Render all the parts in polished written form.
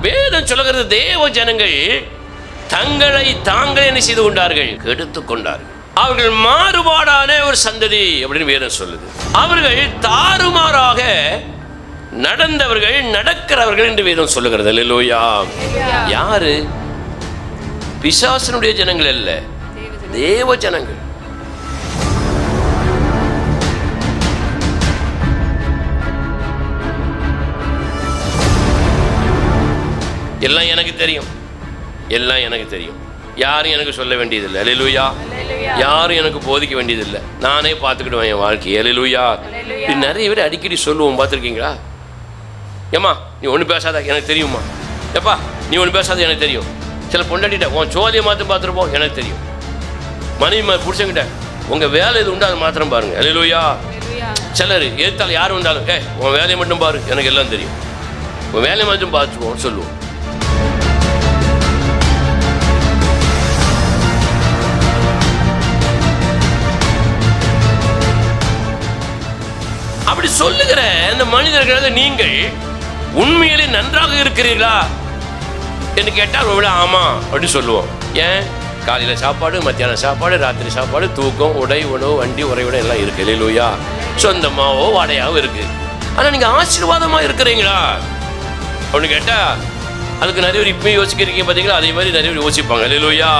வேதம் சொல்லுகிறது, தேவ ஜனங்கள் தங்களை தாங்களே என்ன செய்து கொண்டார்கள்? கெடுத்து கொண்டார்கள். அவர்கள் மாறுபாடான ஒரு சந்ததி அப்படின்னு வேதம் சொல்லுது. அவர்கள் தாறுமாறாக நடந்தவர்கள், நடக்கிறவர்கள் என்று வேதம் சொல்லுகிறது. அல்லேலூயா. யாரு? பிசாசனுடைய ஜனங்கள் அல்ல, தேவ ஜனங்கள். எல்லாம் எனக்கு தெரியும், எல்லாம் எனக்கு தெரியும். யாரும் எனக்கு சொல்ல வேண்டியதில்லை. அல்லேலூயா. யாரும் எனக்கு போதிக்க வேண்டியதில்லை. நானே பார்த்துக்கிடுவேன் என் வாழ்க்கையை. அல்லேலூயா. நிறைய பேர் அடிக்கடி சொல்லுவோம், பார்த்துருக்கீங்களா? ஏம்மா நீ ஒன்றும் பேசாத, எனக்கு தெரியுமா? எப்பா நீ ஒன்றும் பேசாத, எனக்கு தெரியும். சில பொண்டாட்டிட்ட உன் சோதியை மாத்திரம் பார்த்துருப்போம், எனக்கு தெரியும். மனைவி புருஷங்கிட்ட உங்கள் வேலை எது உண்டா அதை மாத்திரம் பாருங்க. அல்லேலூயா. சிலர் எதிர்த்தால் யார் வந்தாலும் உன் வேலையை மட்டும் பாரு, எனக்கு எல்லாம் தெரியும், உன் வேலையை மட்டும் பார்த்துருவோம் சொல்லுவோம். அப்படி சொல்லுகிற அந்த மனிதர்கள் நீங்கள் உண்மையிலே நன்றாக இருக்கிறீர்களா என்று கேட்டால் ஒரு ஆமா அப்படின்னு சொல்லுவோம். ஏன்? காலையில் சாப்பாடு, மத்தியானம் சாப்பாடு, ராத்திரி சாப்பாடு, தூக்கம், உடை, உணவு, வண்டி, உறைவிட எல்லாம் இருக்கு. அல்லேலூயா. சொந்தமாவோ வாடையாவோ இருக்கு. ஆனால் நீங்கள் ஆசீர்வாதமாக இருக்கிறீங்களா அப்படின்னு கேட்டால் அதுக்கு நிறைய பேர் இப்பயும் யோசிக்கிறீங்க பார்த்தீங்களா? அதே மாதிரி நிறைய பேர் யோசிப்பாங்க. அல்லேலூயா.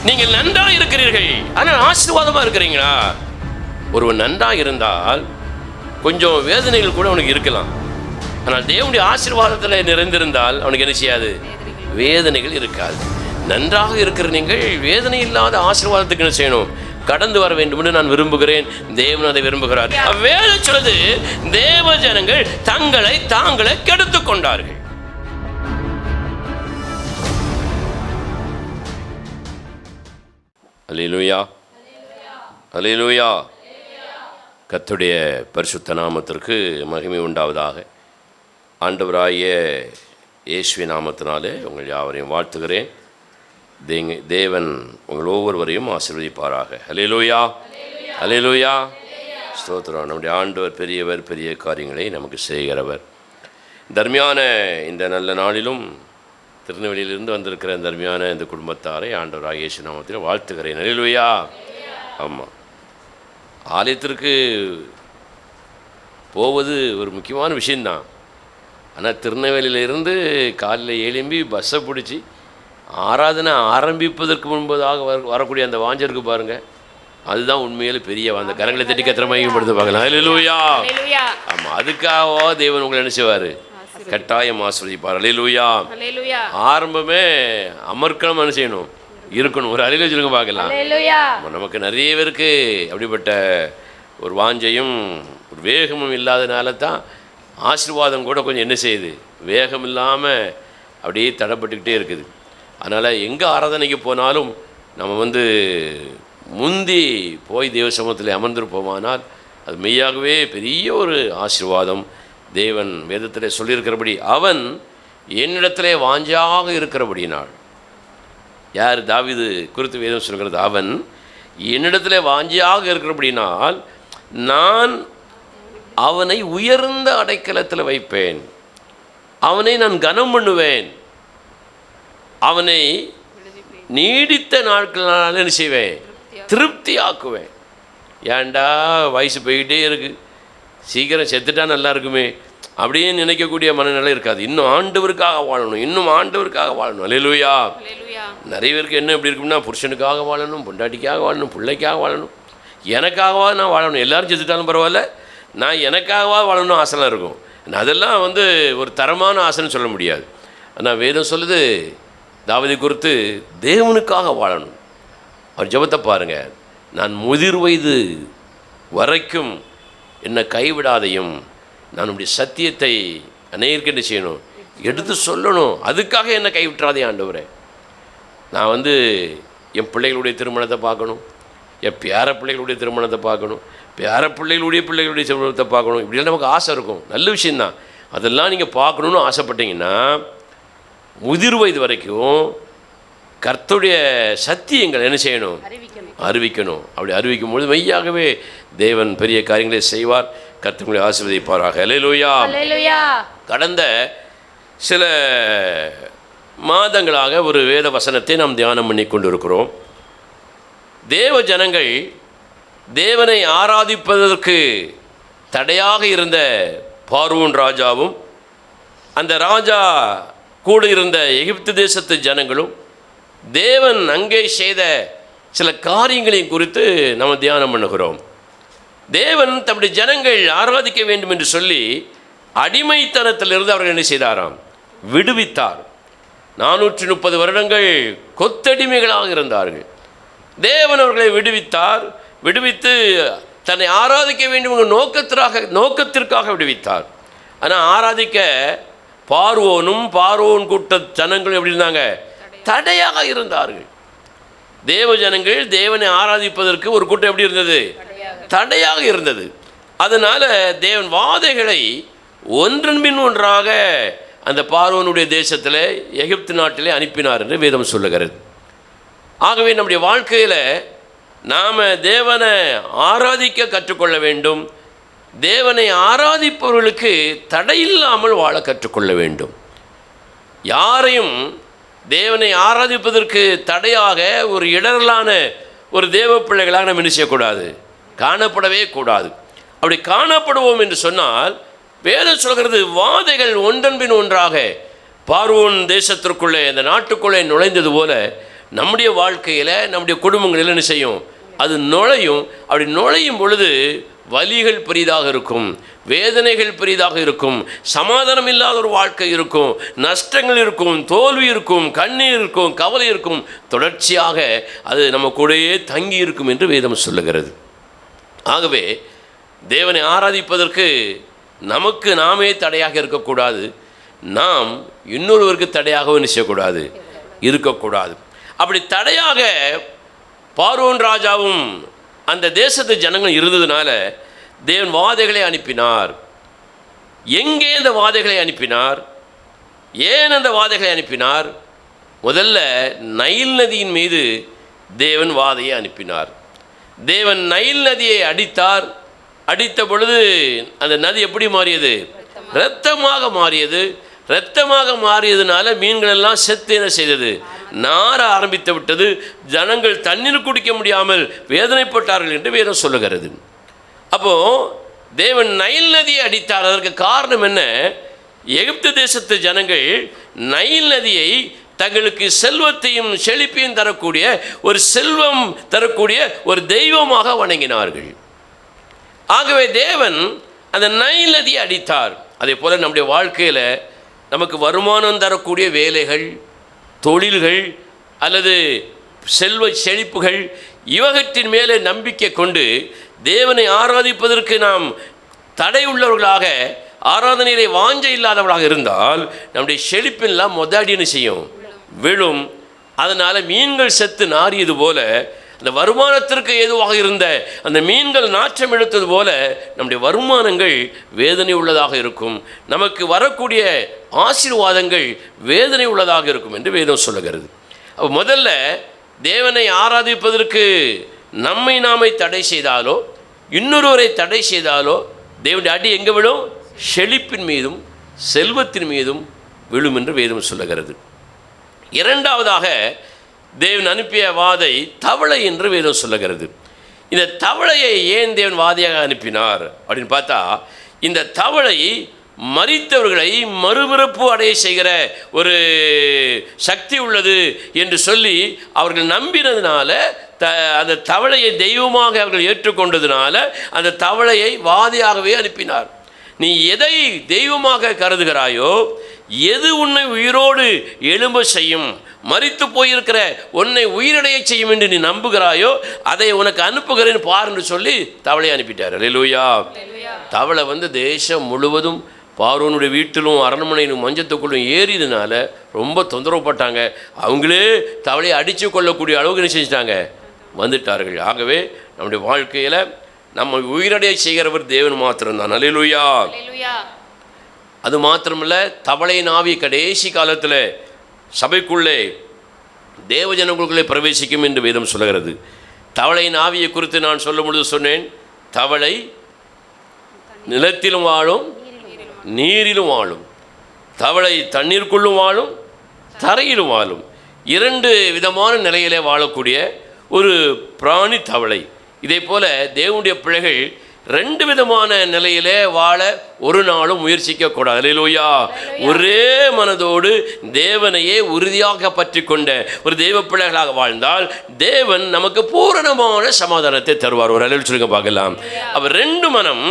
நீங்கள் நன்றாக இருக்கிறீர்கள், ஆனால் ஆசீர்வாதமாக இருக்கிறீங்களா? ஒருவன் நன்றாக இருந்தால் கொஞ்சம் வேதனைகள் கூட அவனுக்கு இருக்கலாம். ஆனால் தேவனுடைய ஆசீர்வாதத்தில் நிறைந்திருந்தால் அவனுக்கு என்ன செய்யாது? வேதனைகள் இருக்காது. நன்றாக இருக்கிற நீங்கள் வேதனை இல்லாத ஆசீர்வாதத்துக்கு என்ன செய்யணும்? கடந்து வர வேண்டும் என்று நான் விரும்புகிறேன். தேவன் அதை விரும்புகிறார். வேதம் சொல்லுது, தேவ ஜனங்கள் தங்களை தாங்களே கெடுத்து கொண்டார்கள். அல்லேலூயா. அல்லேலூயா. கர்த்தருடைய பரிசுத்த நாமத்திற்கு மகிமை உண்டாவதாக. ஆண்டவராகிய இயேசுவின் நாமத்தினாலே உங்கள் யாவரையும் வாழ்த்துகிறேன். தேவன் உங்கள் ஒவ்வொருவரையும் ஆசீர்வதிப்பாராக. அல்லேலூயா. அல்லேலூயா. ஸ்தோத்திரம். நம்முடைய ஆண்டவர் பெரியவர், பெரிய காரியங்களை நமக்கு செய்கிறவர். தர்மியான இந்த நல்ல நாளிலும் திருநெல்வேலியிலிருந்து வந்திருக்கிற தர்மியான இந்த குடும்பத்தாரை ஆண்டவராகிய இயேசு நாமத்தில் வாழ்த்துகிறேன். அல்லேலூயா. ஆமாம், ஆலயத்திற்கு போவது ஒரு முக்கியமான விஷயந்தான். ஆனால் திருநெல்வேலியிலிருந்து காலையில் எழும்பி பஸ்ஸை பிடிச்சி ஆராதனை ஆரம்பிப்பதற்கு முன்பதாக வரக்கூடிய அந்த வாஞ்சருக்கு பாருங்கள், அதுதான் உண்மையிலே பெரிய அந்த கரங்களை தட்டி கத்திர மையப்படுத்த பார்க்கலாம். அல்லேலூயா. ஆமாம், அதுக்காக தேவன் உங்களை என்ன செய்வார்? கட்டாயம் ஆசீர்வதிப்பார். அல்லேலூயா. ஆரம்பமே அமர்க்கணும் என்ன செய்யணும்? இருக்கணும். ஒரு அல்லேலூயா சொல்லுங்க பார்க்கலாம். நமக்கு நிறைய பேருக்கு அப்படிப்பட்ட ஒரு வாஞ்சையும் ஒரு வேகமும் இல்லாதனால தான் ஆசீர்வாதம் கூட கொஞ்சம் என்ன செய்யுது? வேகம் இல்லாமல் அப்படியே தடைப்பட்டுக்கிட்டே இருக்குது. அதனால் எங்கே ஆராதனைக்கு போனாலும் நம்ம முந்தி போய் தேவ சமூகத்தில் அமர்ந்திருப்போமானால் அது மெய்யாகவே பெரிய ஒரு ஆசீர்வாதம். தேவன் வேதத்திலே சொல்லியிருக்கிறபடி அவன் என்னிடத்திலே வாஞ்சாக இருக்கிறபடினாள். யார்? தாவீது குறித்து வேதம் சொல்கிறது. அவன் என்னிடத்திலே வாஞ்சியாக இருக்கிறபடினால் நான் அவனை உயர்ந்த அடைக்கலத்தில் வைப்பேன், அவனை நான் கனம் பண்ணுவேன், அவனை நீடித்த நாட்களால் என்ன செய்வேன்? திருப்தி ஆக்குவேன். ஏன்டா வயசு போய்கிட்டே இருக்கு, சீக்கிரம் செத்துட்டா நல்லா இருக்குமே அப்படின்னு நினைக்கக்கூடிய மனநிலை இருக்காது. இன்னும் ஆண்டவருக்காக வாழணும், இன்னும் ஆண்டவருக்காக வாழணும். அல்லேலூயா. நிறைய பேருக்கு என்ன எப்படி இருக்கும்னா, புருஷனுக்காக வாழணும், பொண்டாட்டிக்காக வாழணும், பிள்ளைக்காக வாழணும், எனக்காகவா நான் வாழணும், எல்லாரும் செத்துட்டாலும் பரவாயில்ல, நான் எனக்காகவா வாழணும் ஆசைலாம் இருக்கும். அதெல்லாம் ஒரு தரமான ஆசைன்னு சொல்ல முடியாது. ஆனால் வேதம் சொல்லுது தாவீதை குறித்து தேவனுக்காக வாழணும். அவர் ஜெபத்தை பாருங்கள். நான் முதிர் வயது வரைக்கும் என்னை கைவிடாதையும், நான் உடைய சத்தியத்தை அநேகருக்கு என்ன செய்யணும்? எடுத்து சொல்லணும். அதுக்காக என்னை கைவிட்டுறாதே ஆண்டவரே. நான் என் பிள்ளைகளுடைய திருமணத்தை பார்க்கணும், என் பேர பிள்ளைகளுடைய திருமணத்தை பார்க்கணும், பேர பிள்ளைகளுடைய திருமணத்தை பார்க்கணும். இப்படிலாம் நமக்கு ஆசை இருக்கும். நல்ல விஷயந்தான். அதெல்லாம் நீங்கள் பார்க்கணுன்னு ஆசைப்பட்டீங்கன்னா முதிர் வயது வரைக்கும் கர்த்தருடைய சத்தியங்கள் என்ன செய்யணும்? அறிவிக்கணும். அப்படி அறிவிக்கும் பொழுது மெய்யாகவே தேவன் பெரிய காரியங்களை செய்வார். கர்த்தரை ஆசீர்வதிப்பாராக. அல்லேலூயா. கடந்த சில மாதங்களாக ஒரு வேத வசனத்தை நாம் தியானம் பண்ணி கொண்டிருக்கிறோம். தேவ ஜனங்கள் தேவனை ஆராதிப்பதற்கு தடையாக இருந்த பார்வோன் ராஜாவும் அந்த ராஜா கூட இருந்த எகிப்து தேசத்து ஜனங்களும் தேவன் அங்கே செய்த சில காரியங்களையும் குறித்து நம்ம தியானம் பண்ணுகிறோம். தேவன் தம்முடைய ஜனங்கள் ஆராதிக்க வேண்டும் என்று சொல்லி அடிமைத்தனத்திலிருந்து அவர்கள் என்ன செய்தாராம்? விடுவித்தார். 430 வருடங்கள் கொத்தடிமைகளாக இருந்தார்கள். தேவன் அவர்களை விடுவித்து தன்னை ஆராதிக்க வேண்டும் நோக்கத்திற்காக விடுவித்தார். ஆனால் ஆராதிக்க பார்வோன் கூட்ட ஜனங்கள் எப்படி இருந்தாங்க? தடையாக இருந்தார்கள். தேவ ஜனங்கள் தேவனை ஆராதிப்பதற்கு ஒரு கூட்டம் எப்படி இருந்தது? தடையாக இருந்தது. அதனால் தேவன் வாதைகளை ஒன்றன் பின் ஒன்றாக அந்த பார்வோனுடைய தேசத்தில் எகிப்து நாட்டிலே அனுப்பினார் என்று வேதம் சொல்லுகிறது. ஆகவே நம்முடைய வாழ்க்கையில் நாம் தேவனை ஆராதிக்க கற்றுக்கொள்ள வேண்டும். தேவனை ஆராதிப்பவர்களுக்கு தடையில்லாமல் வாழ கற்றுக்கொள்ள வேண்டும். யாரையும் தேவனை ஆராதிப்பதற்கு தடையாக ஒரு இடரலான ஒரு தேவ பிள்ளைகளாக நாம் என்ன செய்யக்கூடாது? காணப்படவே கூடாது. அப்படி காணப்படுவோம் என்று சொன்னால் வேதம் சொல்கிறது, வாதைகள் ஒன்றன் பின் ஒன்றாக பார்வோன் தேசத்திற்குள்ளே அந்த நாட்டுக்குள்ளே நுழைந்தது போல நம்முடைய வாழ்க்கையில் நம்முடைய குடும்பங்களில் என்ன செய்யும்? அது நுழையும். அப்படி நுழையும் பொழுது வலிகள் பெரிதாக இருக்கும், வேதனைகள் பெரிதாக இருக்கும், சமாதானம் இல்லாத ஒரு வாழ்க்கை இருக்கும், நஷ்டங்கள் இருக்கும், தோல்வி இருக்கும், கண்ணீர் இருக்கும், கவலை இருக்கும், தொடர்ச்சியாக அது நம்ம கூடயே தங்கி இருக்கும் என்று வேதம் சொல்லுகிறது. ஆகவே தேவனை ஆராதிப்பதற்கு நமக்கு நாமே தடையாக இருக்கக்கூடாது, நாம் இன்னொருவருக்கு தடையாகவும் நிச்சயக்கூடாது, இருக்கக்கூடாது. அப்படி தடையாக பார்வோன் ராஜாவும் அந்த தேசத்து ஜனங்கள் இருந்ததுனால தேவன் வாதைகளை அனுப்பினார். எங்கே அந்த வாதைகளை அனுப்பினார்? ஏன் அந்த வாதைகளை அனுப்பினார்? முதல்ல நைல் நதியின் மீது தேவன் வாதையை அனுப்பினார். தேவன் நைல் நதியை அடித்த பொழுது அந்த நதி எப்படி மாறியது? இரத்தமாக மாறியது. இரத்தமாக மாறியதுனால மீன்கள் எல்லாம் செத்து என்ன செய்தது? நார ஆரம்பித்து விட்டது. ஜனங்கள் தண்ணீர் குடிக்க முடியாமல் வேதனைப்பட்டார்கள் என்று வேதம் சொல்லுகிறது. அப்போது தேவன் நைல் நதியை அடித்தார். அதற்கு காரணம் என்ன? எகிப்து தேசத்து ஜனங்கள் நைல் நதியை தங்களுக்கு செல்வத்தையும் செழிப்பையும் தரக்கூடிய ஒரு செல்வம் தரக்கூடிய ஒரு தெய்வமாக வணங்கினார்கள். ஆகவே தேவன் அந்த நைல் நதியை அடித்தார். அதே போல் நம்முடைய வாழ்க்கையில் நமக்கு வருமானம் தரக்கூடிய வேலைகள், தொழில்கள் அல்லது செல்வ செழிப்புகள் இவற்றின் மேலே நம்பிக்கை கொண்டு தேவனை ஆராதிப்பதற்கு நாம் தடை உள்ளவர்களாக, ஆராதனையிலே வாஞ்சை இல்லாதவர்களாக இருந்தால் நம்முடைய செழிப்பெல்லாம் மொதடின்னு செய்யும், விழும். அதனால் மீன்கள் செத்து நாறியது போல, அந்த வருமானத்திற்கு ஏதுவாக இருந்த அந்த மீன்கள் நாற்றம் எடுத்தது போல நம்முடைய வருமானங்கள் வேதனை உள்ளதாக இருக்கும். நமக்கு வரக்கூடிய ஆசீர்வாதங்கள் வேதனை உள்ளதாக இருக்கும் என்று வேதம் சொல்லுகிறது. அப்போ முதல்ல தேவனை ஆராதிப்பதற்கு நம்மை நாமே தடை செய்தாலோ இன்னொருவரை தடை செய்தாலோ தேவனுடைய அடி எங்கே விழும்? செழிப்பின் மீதும் செல்வத்தின் மீதும் விழும் என்று வேதம் சொல்லுகிறது. இரண்டாவதாக தேவன் அனுப்பிய வாதை தவளை என்று வேதம் சொல்லுகிறது. இந்த தவளையை ஏன் தேவன் வாதையாக அனுப்பினார் அப்படின்னு பார்த்தா, இந்த தவளை மரித்தவர்களை மறுபிறப்பு அடைய செய்கிற ஒரு சக்தி உள்ளது என்று சொல்லி அவர்கள் நம்பினதுனால, அந்த தவளையை தெய்வமாக அவர்கள் ஏற்றுக்கொண்டதுனால அந்த தவளையை வாதையாகவே அனுப்பினார். நீ எதை தெய்வமாக கருதுகிறாயோ, எது உன்னை உயிரோடு எழும்ப செய்யும், மரித்து போயிருக்கிற உன்னை உயிரடைய செய்யும் என்று நீ நம்புகிறாயோ அதை உனக்கு அனுப்புகிறேன்னு பாருன்னு சொல்லி தவளை அனுப்பிட்டார். அல்லேலூயா. தவளை தேசம் முழுவதும் பார்வோனுடைய வீட்டிலும் அரண்மனையிலும் மஞ்சத்துக்குள்ளும் ஏறியதுனால ரொம்ப தொந்தரவுப்பட்டாங்க. அவங்களே தவளையை அடித்து கொள்ளக்கூடிய அளவுக்கு என்ன செஞ்சிட்டாங்க? வந்துட்டார்கள். ஆகவே நம்முடைய வாழ்க்கையில் நம்ம உயிரடைய செய்கிறவர் தேவன் மாத்திரம்தான். அல்லேலூயா. அது மாத்திரமில்லை, தவளையின் ஆவி கடைசி காலத்தில் சபைக்குள்ளே தேவ ஜனங்களுக்குள்ளே பிரவேசிக்கும் என்று வேதம் சொல்கிறது. தவளையின் ஆவியை குறித்து நான் சொல்லும் பொழுது சொன்னேன், தவளை நிலத்திலும் வாழும் நீரிலும் வாழும். தவளை தண்ணீருக்குள்ளும் வாழும் தரையிலும் வாழும். 2 விதமான நிலையிலே வாழக்கூடிய ஒரு பிராணி தவளை. இதே போல தேவனுடைய பிள்ளைகள் 2 விதமான நிலையிலே வாழ ஒரு நாளும் முயற்சிக்கக்கூடாது. அல்லேலூயா. ஒரே மனதோடு தேவனையே உறுதியாக பற்றி கொண்ட ஒரு தெய்வ பிள்ளைகளாக வாழ்ந்தால் தேவன் நமக்கு பூரணமான சமாதானத்தை தருவார். ஒரு அல்லேலூயா சொல்லுங்க பார்க்கலாம். அவர் 2 மனம்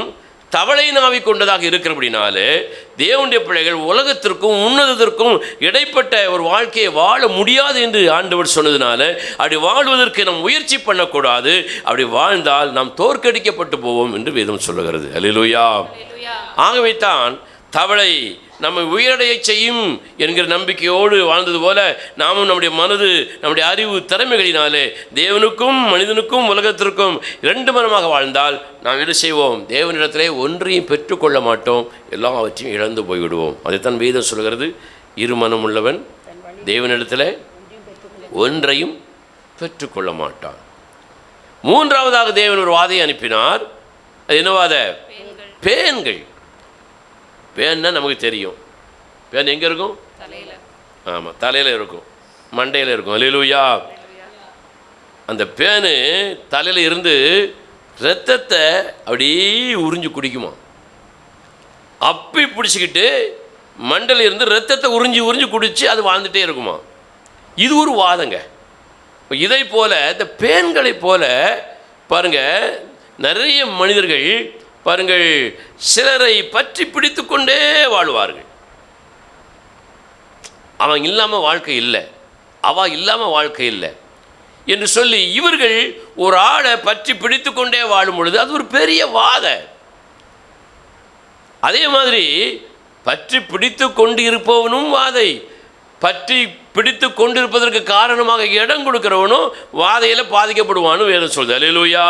தவளை நாவி கொண்டதாக இருக்கிறபடினாலே தேவனுடைய பிள்ளைகள் உலகத்திற்கும் உன்னதத்திற்கும் இடைப்பட்ட ஒரு வாழ்க்கையை வாழ முடியாது என்று ஆண்டவர் சொன்னதுனால அப்படி வாழ்வதற்கு நாம் முயற்சி பண்ணக்கூடாது. அப்படி வாழ்ந்தால் நாம் தோற்கடிக்கப்பட்டு போவோம் என்று வேதம் சொல்லுகிறது. அல்லேலூயா. ஆகவே தான் தவளை நம்மை உயரடைய செய்யும் என்கிற நம்பிக்கையோடு வாழ்ந்தது போல நாமும் நம்முடைய மனது நம்முடைய அறிவு திறமைகளினாலே தேவனுக்கும் மனிதனுக்கும் உலகத்திற்கும் 2 மனமாக வாழ்ந்தால் நாம் என்ன செய்வோம்? தேவனிடத்திலே ஒன்றையும் பெற்றுக்கொள்ள மாட்டோம், எல்லாவற்றையும் இழந்து போய்விடுவோம். அதைத்தான் வேதம் சொல்கிறது, 2 மனம் உள்ளவன் தேவனிடத்தில் ஒன்றையும் பெற்றுக்கொள்ள மாட்டான். 3ஆவதாக தேவன் ஒரு வாதையை அனுப்பினார். அது என்ன வாதை? பேன்கள். பேன்னா நமக்கு தெரியும். பேன் எங்கே இருக்கும்? ஆமாம், தலையில் இருக்கும், மண்டையில் இருக்கும். அல்லேலூயா. அந்த பேனு தலையில் இருந்து இரத்தத்தை அப்படியே உறிஞ்சு குடிக்குமா. அப்பி பிடிச்சிக்கிட்டு மண்டையில் இருந்து இரத்தத்தை உறிஞ்சி குடித்து அது வாழ்ந்துகிட்டே இருக்குமா. இது ஒரு வாதங்க. இதை போல் இந்த பேன்களை போல பாருங்கள், நிறைய மனிதர்கள் பாருங்கள் சிலரை பற்றி பிடித்து கொண்டே வாழ்வார்கள். அவன் இல்லாமல் வாழ்க்கை இல்லை, அவள் இல்லாமல் வாழ்க்கை இல்லை என்று சொல்லி இவர்கள் ஒரு ஆளை பற்றி பிடித்து கொண்டே வாழும் பொழுது அது ஒரு பெரிய வாதை. அதே மாதிரி பற்றி பிடித்து கொண்டு இருப்பவனும் வாதை, பற்றி பிடித்து கொண்டிருப்பதற்கு காரணமாக இடம் கொடுக்கிறவனும் வாதையில் பாதிக்கப்படுவான்னு வேதம் சொல்லுது. அல்லேலூயா.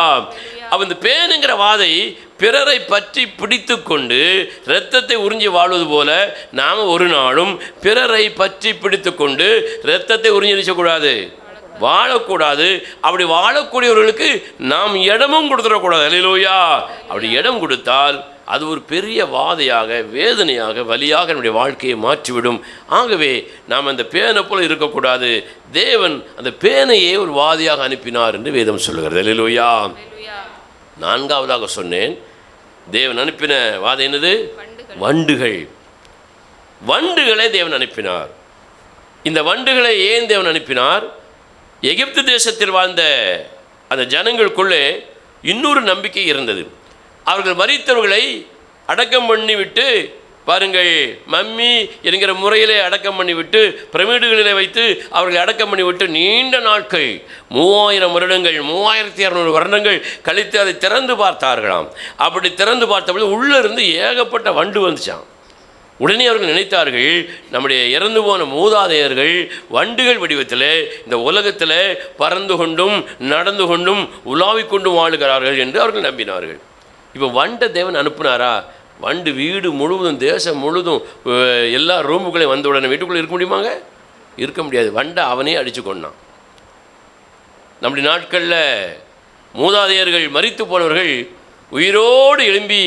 அவன் இந்த பேனுங்கிற வாதை பிறரை பற்றி பிடித்து கொண்டு இரத்தத்தை உறிஞ்சி வாழ்வது போல நாம் ஒரு நாளும் பிறரை பற்றி பிடித்து கொண்டு இரத்தத்தை உறிஞ்சிக்கூடாது, வாழக்கூடாது. அப்படி வாழக்கூடியவர்களுக்கு நாம் இடமும் கொடுத்துடக்கூடாது. அல்லேலூயா. அப்படி இடம் கொடுத்தால் அது ஒரு பெரிய வாதையாக, வேதனையாக, வலியாக நம்முடைய வாழ்க்கையை மாற்றிவிடும். ஆகவே நாம் அந்த பேனை போல இருக்கக்கூடாது. தேவன் அந்த பேனையே ஒரு வாதையாக அனுப்பினார் என்று வேதம் சொல்லுகிறது. அல்லேலூயா. 4ஆவதாக சொன்னேன், தேவன் அனுப்பின வாதை என்னது? வண்டுகள். வண்டுகளை தேவன் அனுப்பினார். இந்த வண்டுகளை ஏன் தேவன் அனுப்பினார்? எகிப்து தேசத்தில் வாழ்ந்த அந்த ஜனங்களுக்குள்ளே இன்னொரு நம்பிக்கை இருந்தது. அவர்கள் மரித்தவர்களை அடக்கம் பண்ணிவிட்டு பாருங்கள், மம்மி என்கிற முறையிலே அடக்கம் பண்ணிவிட்டு பிரமிடுகளிலே வைத்து அவர்களை அடக்கம் பண்ணிவிட்டு நீண்ட நாட்கள் 3000 வருடங்கள் 3600 வருடங்கள் கழித்து அதை திறந்து பார்த்தார்களாம். அப்படி திறந்து பார்த்தபோது உள்ளே இருந்து ஏகப்பட்ட வண்டு வந்துச்சான். உடனே அவர்கள் நினைத்தார்கள், நம்முடைய இறந்து போன மூதாதையர்கள் வண்டுகள் வடிவத்தில் இந்த உலகத்தில் பறந்து கொண்டும் நடந்து கொண்டும் உலாவிக் கொண்டும் வாழுகிறார்கள் என்று அவர்கள் நம்பினார்கள். இப்போ வண்டை தேவன் அனுப்புனாரா? வண்டு வீடு முழுவதும் தேசம் முழுதும் எல்லா ரூமுகளையும் வந்த உடனே வீட்டுக்குள்ளே இருக்க முடியுமாங்க? இருக்க முடியாது. வண்டை அவனே அடித்து கொண்டான். நம்முடைய நாட்களில் மூதாதையர்கள் மரித்து போனவர்கள் உயிரோடு எழும்பி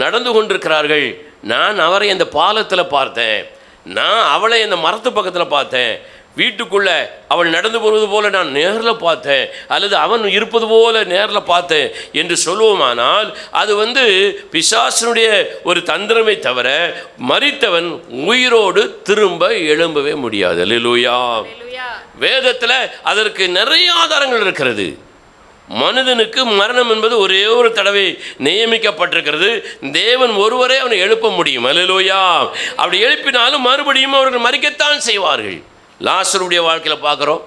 நடந்து கொண்டிருக்கிறார்கள். நான் அவரை அந்த பாலத்தில் பார்த்தேன், நான் அவளை அந்த மரத்து பக்கத்தில் பார்த்தேன், வீட்டுக்குள்ளே அவள் நடந்து போவது போல நான் நேரில் பார்த்தேன், அல்லது அவன் இருப்பது போல நேரில் பார்த்தேன் என்று சொல்லுவோமானால் அது பிசாசனுடைய ஒரு தந்திரமே தவிர மரித்தவன் உயிரோடு திரும்ப எழும்பவே முடியாது. அல்லேலூயா. வேதத்தில் அதற்கு நிறைய ஆதாரங்கள் இருக்கிறது. மனிதனுக்கு மரணம் என்பது ஒரே ஒரு தடவை நியமிக்கப்பட்டிருக்கிறது. தேவன் ஒருவரே அவனை எழுப்ப முடியும். அல்லேலூயா. அப்படி எழுப்பினாலும் மறுபடியும் அவர்கள் மரிக்கத்தான் செய்வார்கள். லாசருடைய வாழ்க்கையில் பார்க்குறோம்,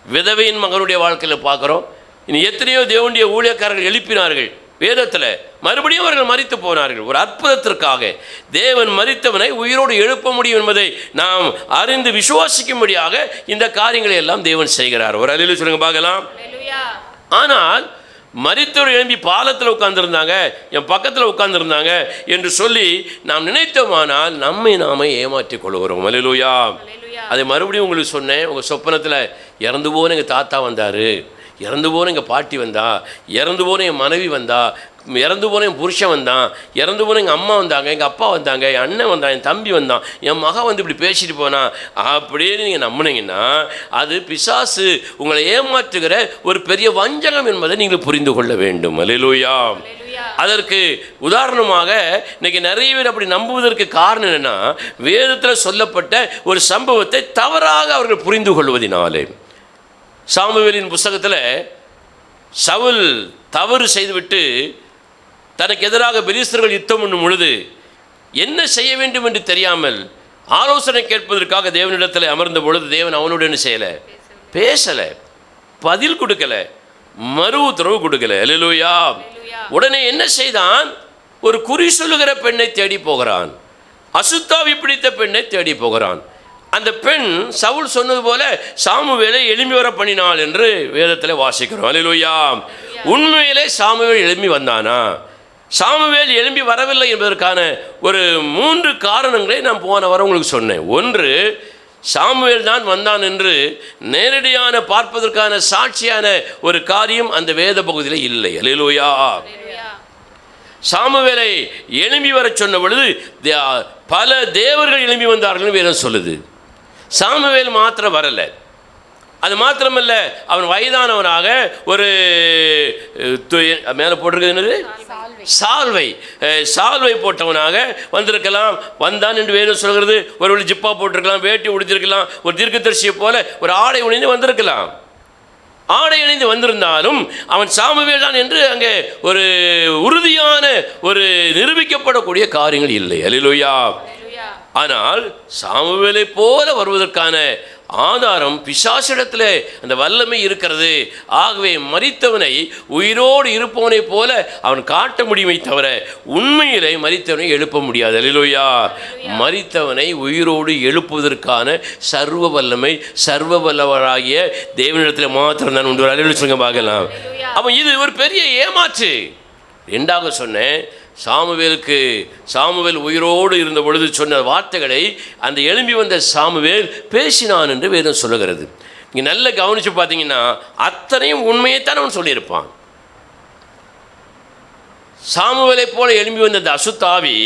விதவையின் மகனுடைய வாழ்க்கையில் பார்க்குறோம். இனி எத்தனையோ தேவனுடைய ஊழியக்காரர்கள் எழுப்பினார்கள். வேதத்தில் மறுபடியும் அவர்கள் மரித்து போனார்கள். ஒரு அற்புதத்திற்காக தேவன் மரித்தவனை உயிரோடு எழுப்ப முடியும் என்பதை நாம் அறிந்து விசுவாசிக்கும்படியாக இந்த காரியங்களை எல்லாம் தேவன் செய்கிறார். ஒரு அல்லேலூயா சொல்லுங்க பார்க்கலாம். ஆனால் மரித்தவர் எழும்பி பாலத்தில் உட்கார்ந்துருந்தாங்க, என் பக்கத்தில் உட்கார்ந்துருந்தாங்க என்று சொல்லி நாம் நினைத்தோமானால் நம்மை நாமே ஏமாற்றிக் கொள்கிறோம். அல்லேலூயா. அதை மறுபடியும் உங்களுக்கு சொன்னேன். உங்கள் சொப்பனத்தில் இறந்து போன எங்கள் தாத்தா வந்தார், இறந்து போன எங்கள் பாட்டி வந்தா, இறந்து போன என் மனைவி வந்தா, இறந்து போன என் புருஷன் வந்தான், இறந்து போன எங்கள் அம்மா வந்தாங்க, எங்கள் அப்பா வந்தாங்க, என் அண்ணன் வந்தான், என் தம்பி வந்தான், என் மகன் வந்து இப்படி பேசிட்டு போனான் அப்படின்னு நீங்கள் நம்பினீங்கன்னா அது பிசாசு உங்களை ஏமாற்றுகிற ஒரு பெரிய வஞ்சகம் என்பதை நீங்கள் புரிந்து கொள்ள வேண்டும். அல்லேலூயா. அதற்கு உதாரணமாக இன்னைக்கு நிறைய பேர் அப்படி நம்புவதற்கு காரணம் என்னன்னா, வேதத்தில் சொல்லப்பட்ட ஒரு சம்பவத்தை தவறாக அவர்கள் புரிந்து கொள்வதினாலே. சாமுவேலின் புஸ்தகத்தில் சவுல் தவறு செய்துவிட்டு தனக்கு எதிராக பெலிஸ்தர்கள் யுத்தம் பண்ணும் பொழுது என்ன செய்ய வேண்டும் என்று தெரியாமல் ஆலோசனை கேட்பதற்காக தேவனிடத்தில் அமர்ந்த பொழுது தேவன் அவனோடு என்ன செய்யலை? பேசலை, பதில் கொடுக்கல, மறு உத்தரவு கொடுக்கல. அல்லேலூயா. உடனே என்ன செய்தான்? ஒரு குறி சொல்லுகிற பெண்ணை தேடி போகிறான், அசுத்தாவி பிடித்த பெண்ணை தேடி போகிறான். அந்த பெண் சவுல் சொன்னது போல சாமுவேலை எழும்பி வர பண்ணினாள் என்று வேதத்தில் வாசிக்கிறோம். அல்லேலூயா. உண்மையிலே சாமுவேல் எழும்பி வந்தானா? சாமுவேல் எழும்பி வரவில்லை என்பதற்கான ஒரு 3 காரணங்களை நான் போன வாரம் உங்களுக்கு சொன்னேன். ஒன்று, சாமுவேல் தான் வந்தான் என்று நேரடியான பார்ப்பதற்கான சாட்சியான ஒரு காரியம் அந்த வேத பகுதியில் இல்லை. அல்லேலூயா. சாமுவேலை எழும்பி வர சொன்ன பொழுது பல தேவர்கள் எழும்பி வந்தார்கள் வேதம் சொல்லுது. சாமுவேல் மாத்திரம் வரலை. அது மாத்திரமல்ல, அவன் வயதானவனாக ஒரு மேலே போட்டிருக்கிறது என்னது? சால்வை போட்டவனாக வந்திருக்கலாம். வந்தான் என்று வேதம் சொல்கிறது. ஒரு ஜிப்பா போட்டிருக்கலாம், வேட்டி உடுத்திருக்கலாம், ஒரு தீர்க்கதரிசியை போல ஒரு ஆடை அணிந்து வந்திருக்கலாம். ஆடை அணிந்து வந்திருந்தாலும் அவன் சாமுவேல் தான் என்று அங்கே ஒரு உறுதியான ஒரு நிரூபிக்கப்படக்கூடிய காரியங்கள் இல்லை. அல்லேலூயா. ஆனால் சாமுவேலை போல வருவதற்கான ஆதாரம் பிசாசிடத்தில் அந்த வல்லமை இருக்கிறது. ஆகவே மரித்தவனை உயிரோடு இருப்பவனை போல அவன் காட்ட முடியுமே தவிர உண்மையிலே மரித்தவனை எழுப்ப முடியாது. அல்லேலூயா. மரித்தவனை உயிரோடு எழுப்புவதற்கான சர்வ வல்லமை சர்வ வல்லவராகிய தேவனிடத்தில் மாத்திரம் தான் உண்டு. அல்லேலூயா சொல்லுங்க பார்க்கலாம். அப்போ இது ஒரு பெரிய ஏமாற்று. ரெண்டாக சொன்னேன், சாமுவேல் உயிரோடு இருந்த பொழுது சொன்ன வார்த்தைகளை அந்த எழும்பி வந்த சாமுவேல் பேசினான் என்று வேதம் சொல்லுகிறது. நீங்கள் நல்லா கவனித்து பார்த்தீங்கன்னா அத்தனையும் உண்மையைத்தான் அவன் சொல்லியிருப்பான். சாமுவேலை போல எழும்பி வந்த அந்த அசுத்தாவி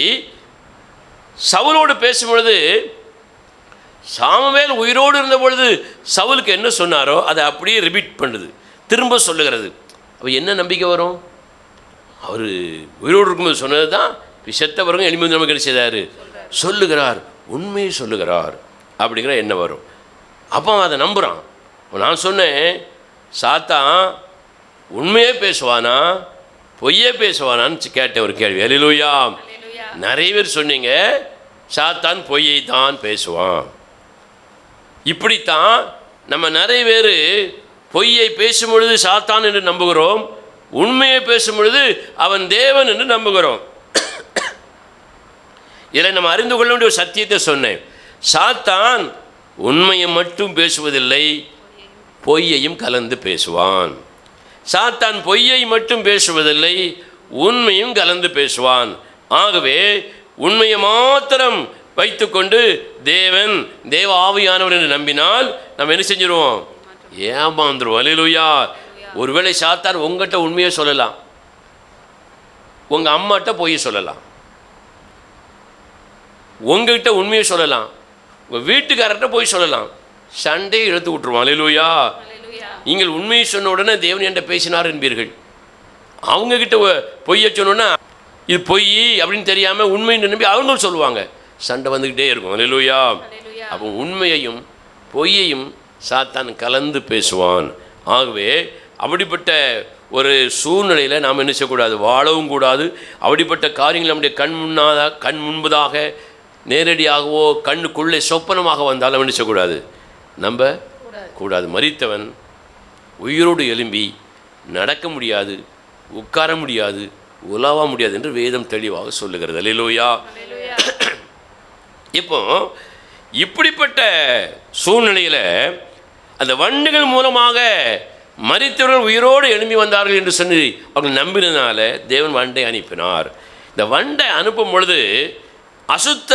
சவுலோடு பேசும் பொழுது சாமுவேல் உயிரோடு இருந்த பொழுது சவுலுக்கு என்ன சொன்னாரோ அதை அப்படியே ரிப்பீட் பண்ணுது, திரும்ப சொல்லுகிறது. அப்போ என்ன நம்பிக்கை வரும்? அவர் உயிரோடு இருக்கும்போது சொன்னது தான் செத்த பிறகு எழும்பி நமக்கு என்ன செய்தார்? சொல்லுகிறார், உண்மையை சொல்லுகிறார் அப்படிங்கிற எண்ணம் வரும். அப்போ அதை நம்புகிறான். நான் சொன்னேன், சாத்தான் உண்மையே பேசுவானா பொய்யே பேசுவானான்னு கேட்ட ஒரு கேள்வி. அல்லேலூயா. நிறைய பேர் சொன்னீங்க சாத்தான் பொய்யை தான் பேசுவான். இப்படித்தான் நம்ம நிறைய பேர் பொய்யை பேசும் பொழுது சாத்தான் என்று நம்புகிறோம், உண்மையை பேசும் பொழுது அவன் தேவன் என்று நம்புகிறோம். இதில் நம்ம அறிந்து கொள்ள வேண்டிய ஒரு சத்தியத்தை சொன்னேன். சாத்தான் உண்மையை மட்டும் பேசுவதில்லை, பொய்யையும் கலந்து பேசுவான். சாத்தான் பொய்யை மட்டும் பேசுவதில்லை, உண்மையும் கலந்து பேசுவான். ஆகவே உண்மையை மாத்திரம் வைத்துக்கொண்டு தேவ ஆவியானவர் என்று நம்பினால் நம்ம என்ன செஞ்சிருவோம்? ஏமாந்துருவோம். அல்லேலூயா. ஒருவேளை சாத்தான் உங்கள்கிட்ட உண்மையை சொல்லலாம், உங்கள் அம்மாட்ட பொய் சொல்லலாம், உங்கள்கிட்ட உண்மையை சொல்லலாம், உங்கள் வீட்டுக்காரர்கிட்ட பொய் சொல்லலாம், சண்டையை இழுத்து விட்டுருவோம். அல்லேலூயா. நீங்கள் உண்மையை சொன்ன உடனே தேவன் என்கிட்ட பேசினார் என்பீர்கள். அவங்கக்கிட்ட பொய்யை சொன்னோன்னா இது பொய் அப்படின்னு தெரியாமல் உண்மைன்னு நம்பி அவங்களும் சொல்லுவாங்க, சண்டை வந்துக்கிட்டே இருக்கும். அல்லேலூயா. அப்போ உண்மையையும் பொய்யையும் சாத்தான் கலந்து பேசுவான். ஆகவே அப்படிப்பட்ட ஒரு சூழ்நிலையில் நாம் என்ன செய்யக்கூடாது? வாழவும் கூடாது. அப்படிப்பட்ட காரியங்கள் நம்முடைய கண் முன்பதாக நேரடியாகவோ கண்ணுக்குள்ளே சொப்பனமாக வந்தாலும் என்ன செய்யக்கூடாது? நம்ப கூடாது. மரித்தவன் உயிரோடு எழும்பி நடக்க முடியாது, உட்கார முடியாது, உலாவ முடியாது என்று வேதம் தெளிவாக சொல்லுகிறது. அல்லேலூயா. இப்போ இப்படிப்பட்ட சூழ்நிலையில் அந்த வண்டுகள் மூலமாக மரித்தவர்கள் உயிரோடு எழும்பி வந்தார்கள் என்று சொல்லி அவர்கள் நம்பினதுனால தேவன் வண்டை அனுப்பினார். இந்த வண்டை அனுப்பும் பொழுது அசுத்த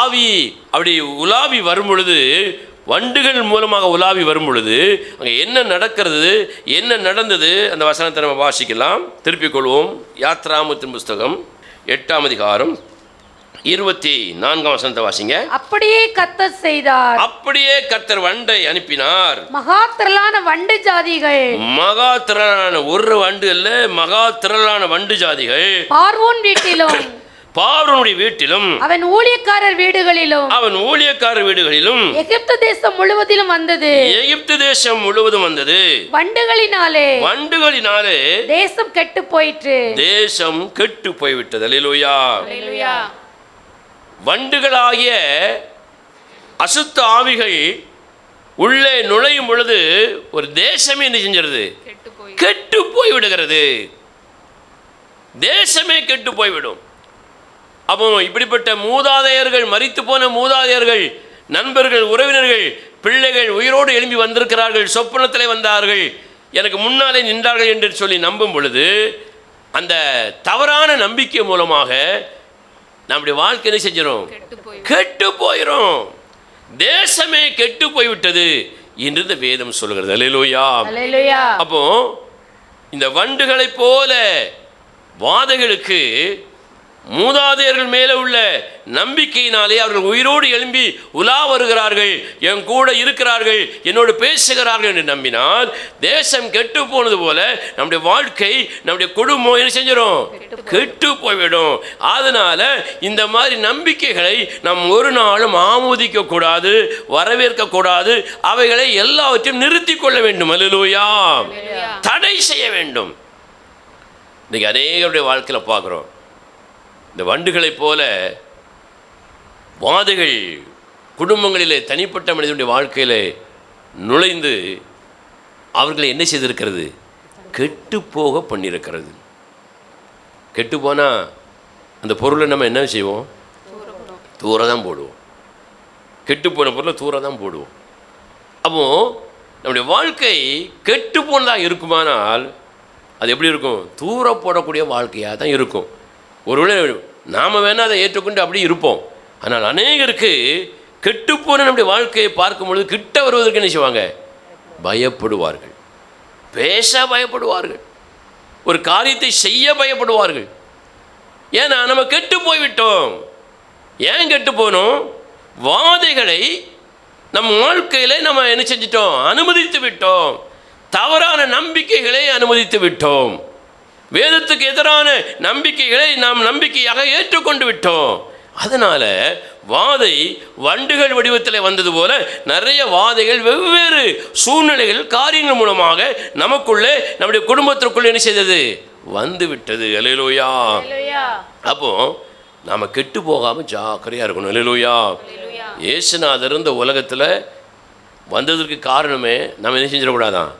ஆவி அப்படி உலாவி வரும் பொழுது, வண்டுகள் மூலமாக உலாவி வரும் பொழுது அங்கே என்ன நடக்கிறது, என்ன நடந்தது, அந்த வசனத்தை நம்ம வாசிக்கலாம். திருப்பிக் கொள்வோம். யாத்ராமத்தின் புஸ்தகம் 8ஆம் அதிகாரம் 24ஆம் வசனத்தை வாசிங்க. அப்படியே கர்த்தர் செய்தார். அப்படியே கர்த்தர் வண்டை அனுப்பினார். மகா திரளான வண்டு ஜாதிகள், மகா திரளான, ஒரு வண்டு அல்ல, மகா திரளான வண்டு ஜாதிகள் பார்வோன் வீட்டிலும் பார்வோனுடைய வீட்டிலும் அவன் ஊழியக்காரர் வீடுகளிலும் எகிப்து தேசம் முழுவதிலும் வந்தது. எகிப்து தேசம் முழுவதும் வந்தது. வண்டுகளினாலே தேசம் கெட்டு போயிற்று. தேசம் கெட்டு போய்விட்டது. அல்லேலூயா. அல்லேலூயா. வண்டுகளாகிய அசுத்த ஆவிகள் உள்ளே நுழையும் பொழுது ஒரு தேசமே என்ன செஞ்சிருது? கெட்டு போய் விடுகிறது. தேசமே கெட்டு போய்விடும். அப்போ இப்படிப்பட்ட மூதாதையர்கள், மரித்து போன மூதாதையர்கள், நண்பர்கள், உறவினர்கள், பிள்ளைகள் உயிரோடு எழும்பி வந்திருக்கிறார்கள், சொப்பனத்திலே வந்தார்கள், எனக்கு முன்னாலே நின்றார்கள் என்று சொல்லி நம்பும் பொழுது அந்த தவறான நம்பிக்கை மூலமாக நம்முடைய வாழ்க்கை என்ன செஞ்சிடும்? கெட்டு போயிடும். தேசமே கெட்டு போய்விட்டது என்று இந்த வேதம் சொல்கிறது. அல்லேலூயா. அப்போ இந்த வண்டுகளைப் போல வாதைகளுக்கு மூதாதையர்கள் மேலே உள்ள நம்பிக்கையினாலே அவர்கள் உயிரோடு எழும்பி உலா வருகிறார்கள், என் கூட இருக்கிறார்கள், என்னோடு பேசுகிறார்கள் என்று நம்பினால் தேசம் கெட்டு போனது போல நம்முடைய வாழ்க்கை, நம்முடைய குடும்பம் என்ன செஞ்சிடும்? கெட்டு போய்விடும். அதனால இந்த மாதிரி நம்பிக்கைகளை நாம் ஒரு நாளும் ஆமோதிக்க கூடாது, வரவேற்க கூடாது. அவைகளை எல்லாவற்றையும் நிறுத்தி கொள்ள வேண்டும். அல்லேலூயா. தடை செய்ய வேண்டும். இன்னைக்கு அநேகருடைய வாழ்க்கையில் பார்க்குறோம், இந்த வண்டுகளைப் போல வாதைகள் குடும்பங்களிலே, தனிப்பட்ட மனிதனுடைய வாழ்க்கையில் நுழைந்து அவர்களை என்ன செய்திருக்கிறது? கெட்டு போக பண்ணியிருக்கிறது. கெட்டு போனால் அந்த பொருளை நம்ம என்ன செய்வோம்? தூர தான் போடுவோம். கெட்டு போன பொருளை தூர தான் போடுவோம். அப்போ நம்முடைய வாழ்க்கை கெட்டு போனதாக இருக்குமானால் அது எப்படி இருக்கும்? தூர போடக்கூடிய வாழ்க்கையாக தான் இருக்கும். ஒருவேளை நாம் வேணால் அதை ஏற்றுக்கொண்டு அப்படி இருப்போம். ஆனால் அநேகருக்கு கெட்டுப்போன நம்முடைய வாழ்க்கையை பார்க்கும்பொழுது கிட்ட வருவதற்கு என்ன செய்வாங்க? பயப்படுவார்கள். பேச பயப்படுவார்கள். ஒரு காரியத்தை செய்ய பயப்படுவார்கள். ஏன்னா நம்ம கெட்டு போய்விட்டோம். ஏன் கெட்டு போனோம்? வாதைகளை நம் வாழ்க்கையில் நம்ம என்ன செஞ்சிட்டோம்? அனுமதித்து விட்டோம். தவறான நம்பிக்கைகளை அனுமதித்து விட்டோம். வேதத்துக்கு எதிரான நம்பிக்கைகளை நாம் நம்பிக்கையாக ஏற்றுக்கொண்டு விட்டோம். அதனால் வாதை வண்டுகள் வடிவத்தில் வந்தது போல நிறைய வாதைகள் வெவ்வேறு சூழ்நிலைகள், காரியங்கள் மூலமாக நமக்குள்ளே, நம்முடைய குடும்பத்திற்குள்ளே என்ன செய்தது? வந்து விட்டது. அல்லேலூயா. அப்போ நாம் கெட்டு போகாமல் ஜாக்கிரதையாக இருக்கணும். அல்லேலூயா. இயேசுநாதர் இந்த உலகத்தில் வந்ததற்கு காரணமே நம்ம என்ன செஞ்சிடக்கூடாதான்?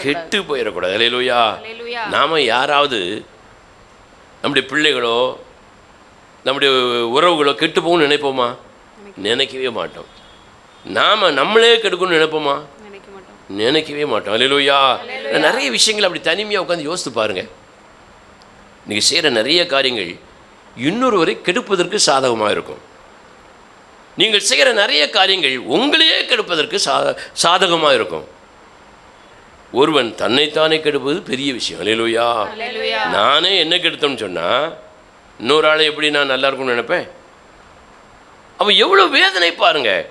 கெட்டு போயிடக்கூடாது. அல்லேலூயா. நாம் யாராவது நம்முடைய பிள்ளைகளோ நம்முடைய உறவுகளோ கெட்டு போகணும்னு நினைப்போமா? நினைக்கவே மாட்டோம். நாம் நம்மளே கெடுக்கணும்னு நினைப்போமா? நினைக்கவே மாட்டோம். அல்லேலூயா. நிறைய விஷயங்கள் அப்படி தனிமையாக உட்காந்து யோசித்து பாருங்கள். நீங்கள் செய்கிற நிறைய காரியங்கள் இன்னொருவரை கெடுப்பதற்கு சாதகமாக இருக்கும். நீங்கள் செய்கிற நிறைய காரியங்கள் உங்களையே கெடுப்பதற்கு சாதகமாக இருக்கும். ஒருவன் தன்னைத்தானே கெடுப்பது பெரிய விஷயம். அல்லேலூயா. நானே என்ன கெடுத்தோம்னு சொன்னால் இன்னொரு ஆளை எப்படி நான் நல்லா இருக்கும்னு நினைப்பேன்? அவள் எவ்வளோ வேதனை பாருங்கள்.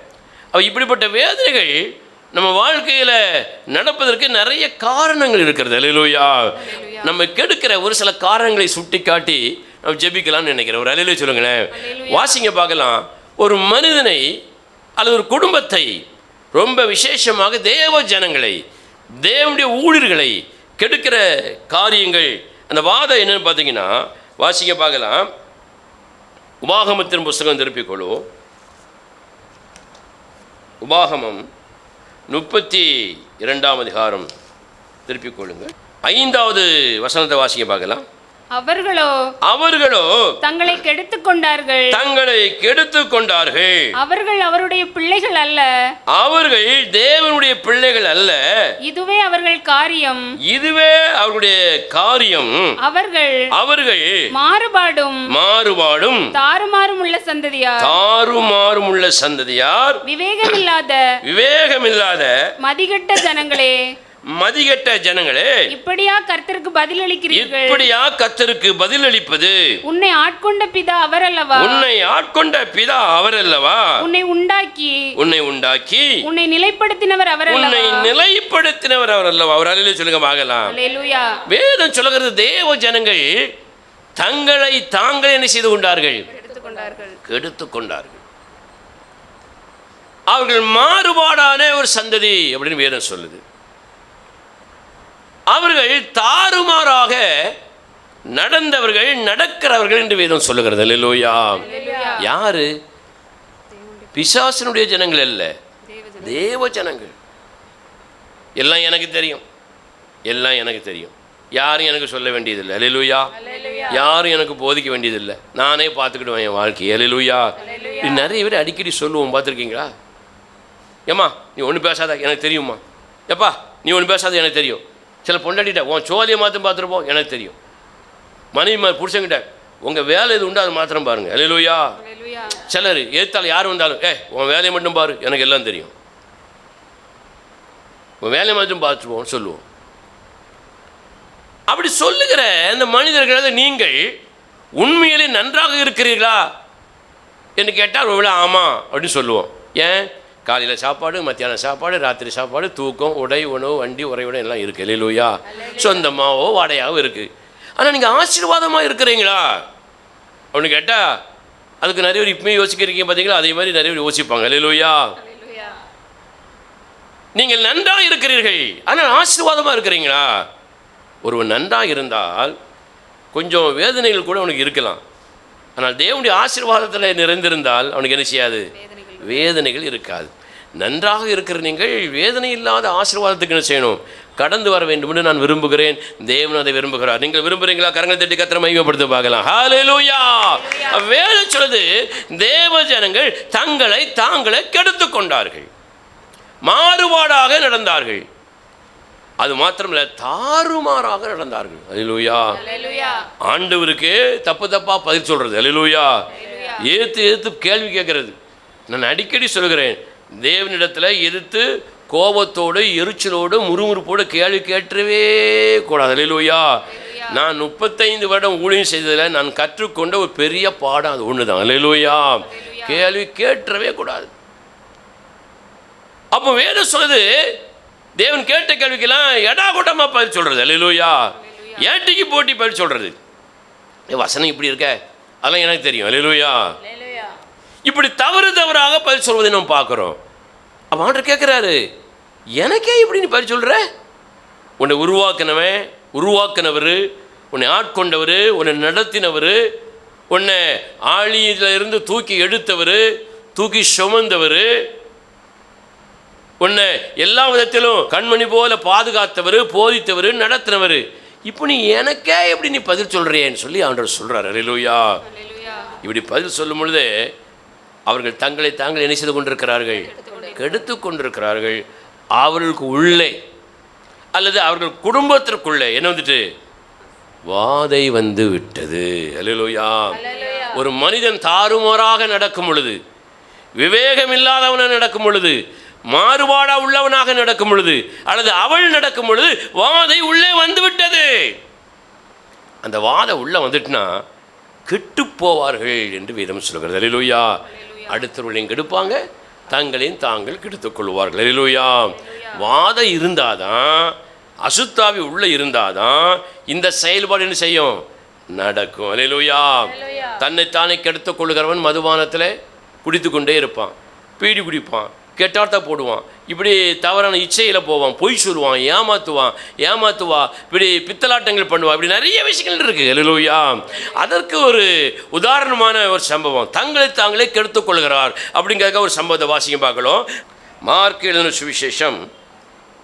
அவள் இப்படிப்பட்ட வேதனைகள் நம்ம வாழ்க்கையில் நடப்பதற்கு நிறைய காரணங்கள் இருக்கிறது. அல்லேலூயா. நம்ம கெடுக்கிற ஒரு சில காரணங்களை சுட்டி காட்டி நம்ம ஜெபிக்கலாம்னு நினைக்கிறேன். ஒரு அல்லேலூயா சொல்லுங்களேன். வாசிங்க பார்க்கலாம். ஒரு மனிதனை அல்லது ஒரு குடும்பத்தை, ரொம்ப விசேஷமாக தேவ ஜனங்களை, தேவனுடைய ஊழியர்களை கெடுக்கிற காரியங்கள், அந்த வாதம் என்னன்னு பார்த்தீங்கன்னா, வாசிங்க பார்க்கலாம். உபாகமத்தின் புஸ்தகம் திருப்பிக் கொள்வோம். உபாகமம் 32ஆம் அதிகாரம் திருப்பிக் கொள்ளுங்கள். 5வது வசனத்தை வாசிங்க பார்க்கலாம். அவர்களோ தங்களை கெடுத்துக் கொண்டார்கள். அவர்கள் அவருடைய பிள்ளைகள் அல்ல. அவர்கள் தேவனுடைய பிள்ளைகள் அல்ல. இதுவே அவர்கள் காரியம். அவர்கள் மாறுபாடும் தாறுமாறும் உள்ள சந்ததியார், விவேகமில்லாத மதிகெட்ட ஜனங்களே, இப்படியா கர்த்தருக்கு பதிலளிப்பது? உன்னை ஆட்கொண்ட பிதா அவரல்லவா? உன்னை உண்டாக்கி உன்னை நிலைப்படுத்தினவர் அவரல்லவா? அவர் அல்லேலூயா சொல்லுங்க பார்க்கலாம். அல்லேலூயா. வேதம் சொல்லுகிறது தேவ ஜனங்கள் தங்களை தாங்களே என்ன செய்து கொண்டார்கள்? கெடுத்துக் கொண்டார்கள். அவர்கள் மாறுபாடான ஒரு சந்ததி அப்படின்னு வேதம் சொல்லுது. அவர்கள் தாறுமாறாக நடக்கிறவர்கள் என்று வேதம் சொல்லுகிறது. அல்லேலூயா. யாரு? பிசாசனுடைய ஜனங்கள் அல்ல, தேவ ஜனங்கள். எல்லாம் எனக்கு தெரியும், யாரும் எனக்கு சொல்ல வேண்டியதில்லை. அல்லேலூயா. யாரும் எனக்கு போதிக்க வேண்டியதில்லை, நானே பார்த்துக்கிடுவேன் என் வாழ்க்கையை. அல்லேலூயா. நிறைய பேர் அடிக்கடி சொல்லுவோம், பார்த்துருக்கீங்களா? ஏம்மா நீ ஒன்றும் பேசாத, எனக்கு தெரியுமா? எப்பா நீ ஒன்றும் பேசாத, எனக்கு தெரியும். சில பொண்டாட்டிட்ட உன் சோழியை மாத்திரம் பார்த்துருப்போம், எனக்கு தெரியும். மனைவி புருஷங்கிட்ட உங்கள் வேலை எது உண்டு அது மாத்திரம் பாருங்க. அல்லேலூயா. சிலர் ஏத்தால் யார் வந்தாலும் உன் வேலையை மட்டும் பாரு, எனக்கு எல்லாம் தெரியும், உன் வேலையை மட்டும் பார்த்துருவோம் சொல்லுவோம். அப்படி சொல்லுகிற இந்த மனிதர்களை நீங்கள் உண்மையிலே நன்றாக இருக்கிறீர்களா என்று கேட்டால் ஒரு ஆமாம் அப்படின்னு சொல்லுவோம். ஏன்? காலையில் சாப்பாடு, மத்தியானம் சாப்பாடு, ராத்திரி சாப்பாடு, தூக்கம், உடை, உணவு, வண்டி, உறைவிடம் எல்லாம் இருக்குது. அல்லேலூயா. சொந்தமாகவோ வாடகையாகவும் இருக்குது. ஆனால் நீங்கள் ஆசீர்வாதமாக இருக்கிறீங்களா அப்படின்னு கேட்டால் அதுக்கு நிறைய பேர் இப்பயும் யோசிக்கிறீங்க பார்த்தீங்களா? அதே மாதிரி நிறைய பேர் யோசிப்பாங்க. அல்லேலூயா. நீங்கள் நன்றாக இருக்கிறீர்கள், ஆனால் ஆசீர்வாதமாக இருக்கிறீங்களா? ஒருவன் நன்றாக இருந்தால் கொஞ்சம் வேதனைகள் கூட அவனுக்கு இருக்கலாம். ஆனால் தேவனுடைய ஆசீர்வாதத்தில் நிறைந்திருந்தால் அவனுக்கு என்ன செய்யாது? வேதனைகள் இருக்காது. நன்றாக இருக்கிற நீங்கள் வேதனை இல்லாத ஆசீர்வாதத்துக்கு என்ன செய்யணும்? கடந்து வர வேண்டும் என்று நான் விரும்புகிறேன். தேவன் அதை விரும்புகிறார். நீங்கள் விரும்புகிறீங்களா? கரங்களை தட்டி கர்த்தரை மகிமைப்படுத்த பார்க்கலாம். ஹல்லேலூயா. வேதம் சொல்லுது தேவ ஜனங்கள் தங்களை தாங்களே கெடுத்துக் கொண்டார்கள், மாறுபாடாக நடந்தார்கள். அது மாத்திரமல்ல, தாறுமாறாக நடந்தார்கள். அல்லேலூயா. ஆண்டவருக்கு தப்பா பதில் சொல்றது. அல்லேலூயா. ஏத்து கேள்வி கேட்கறது. நான் அடிக்கடி சொல்கிறேன், தேவனிடத்தில் எதிர்த்து கோபத்தோடு, எரிச்சலோடு, முறுமுறுப்போடு கேள்வி கேட்டவே கூடாது. அல்லேலூயா. நான் 35 வருடம் ஊழியம் செய்ததில் நான் கற்றுக்கொண்ட ஒரு பெரிய பாடம் அது ஒன்று தான். அல்லேலூயா. கேள்வி கேட்டவே கூடாது. அப்போ வேதம் சொல்லுது தேவன் கேட்ட கேள்விக்கெல்லாம் எடா கூட்டமாக பதில் சொல்கிறது. அல்லேலூயா. ஏட்டிக்கு போட்டி பதில் சொல்கிறது. வசனம் இப்படி இருக்க அதெல்லாம் எனக்கு தெரியும். அல்லேலூயா. இப்படி தவறாக பதில் சொல்வதை நம்ம பார்க்குறோம். அப்போ ஆண்டவர் கேட்குறாரு, எனக்கே இப்படி நீ பதில் சொல்கிற? உன்னை உருவாக்கினவர், உன்னை ஆட்கொண்டவர், உன்னை நடத்தினவர், உன்னை ஆழியில் இருந்து தூக்கி எடுத்தவர், தூக்கி சுமந்தவர், உன்னை எல்லா விதத்திலும் கண்மணி போல பாதுகாத்தவர், போதித்தவர், நடத்தினவர். இப்போ நீ எனக்கே எப்படி நீ பதில் சொல்கிறேன்னு சொல்லி ஆண்டவர் சொல்கிறார். அல்லேலூயா. இப்படி பதில் சொல்லும் பொழுது அவர்கள் தங்களை தாங்கள் என்ன செய்து கொண்டிருக்கிறார்கள்? கெடுத்து கொண்டிருக்கிறார்கள். அவர்களுக்கு உள்ளே அல்லது அவர்கள் குடும்பத்திற்குள்ளே என்ன வந்துட்டு? வாதை வந்து விட்டது. அல்லேலூயா. ஒரு மனிதன் தாறுமாறாக நடக்கும் பொழுது, விவேகம் இல்லாதவனாக நடக்கும் பொழுது, மாறுபாடா உள்ளவனாக நடக்கும் பொழுது, அல்லது அவள் நடக்கும் பொழுது வாதை உள்ளே வந்து விட்டது. அந்த வாதை உள்ளே வந்துட்டுனா கெட்டு போவார்கள் என்று வேதம் சொல்கிறது. அல்லேலூயா. அடுத்தவர்களையும் கெடுப்பாங்க, தங்களையும் தாங்கள் கெடுத்துக் கொள்வார்கள். அல்லேலூயா. வாதை இருந்தாதான், அசுத்தாவி உள்ளே இருந்தாதான் இந்த செயல்பாடு என்ன செய்யும்? நடக்கும். அல்லேலூயா. தன்னைத்தானே கெடுத்துக் கொள்கிறவன் மதுபானத்தில் குடித்து கொண்டே இருப்பான், பீடி குடிப்பான், கெட்டார்த்தா போடுவான், இப்படி தவறான இச்சையில் போவான், பொய் சொல்லுவான், ஏமாத்துவா, இப்படி பித்தலாட்டங்கள் பண்ணுவான். இப்படி நிறைய விஷயங்கள் இருக்குது. அல்லேலூயா. அதற்கு ஒரு உதாரணமான ஒரு சம்பவம், தங்களை தாங்களே கெடுத்துக் கொள்கிறார் அப்படிங்கிறதுக்காக ஒரு சம்பவத்தை வாசிக்க பார்க்கலாம். மார்க் எழுதின சுவிசேஷம்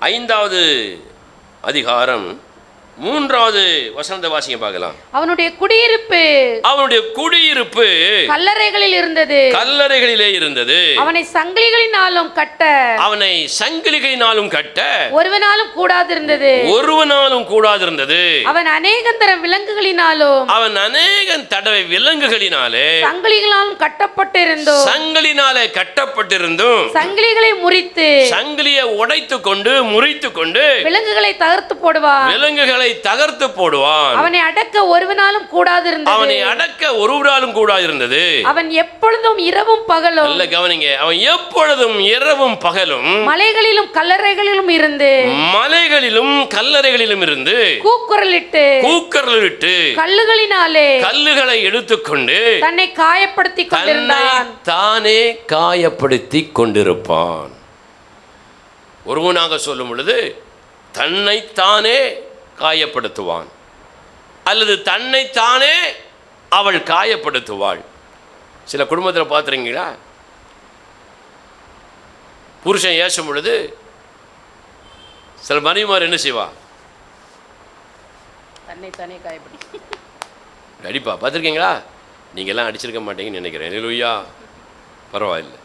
5வது அதிகாரம் மூன்றாவது வசனத்தை வாசிங்க பார்க்கலாம். அவனுடைய குடியிருப்பு கல்லறைகளில் இருந்தது. கல்லறைகளிலே இருந்தது. அவனை சங்கிலிகளினாலும் கட்ட ஒருவனாலும் கூடாதிருந்தது. அவன் அநேகந்தரம் விலங்குகளினாலே சங்கிலிகளாலும் கட்டப்பட்டிருந்தும் சங்கிலிகளை உடைத்து கொண்டு முறித்து கொண்டு விலங்குகளை தகர்த்து போடுவான். அவனை அடக்க ஒருவனாலும் கூடாதிருந்தது. அவன் எப்பொழுதும் இரவும் பகலும், நல்ல கவனிங்க, அவன் எப்பொழுதும் இரவும் பகலும் மலைகளிலும் கல்லறைகளிலும் இருந்து கூக்குரலிட்டு கல்லுகளை எடுத்துக்கொண்டு தன்னை காயப்படுத்திக் கொண்டிருப்பான். ஒருவனாக சொல்லும் பொழுது தன்னைத்தானே காயப்படுத்துவான், அல்லது தன்னைத்தானே அவள் காயப்படுத்துவாள். சில குடும்பத்தில் பார்த்துறீங்களா, புருஷன் ஏசும் பொழுது சில மனைவிமார் என்ன செய்வா? தன்னைத்தானே காயப்படுத்தி அடிப்பா. பார்த்துருக்கீங்களா? நீங்கள்லாம் அடிச்சிருக்க மாட்டீங்கன்னு நினைக்கிறேன். இல்லையா? பரவாயில்லை.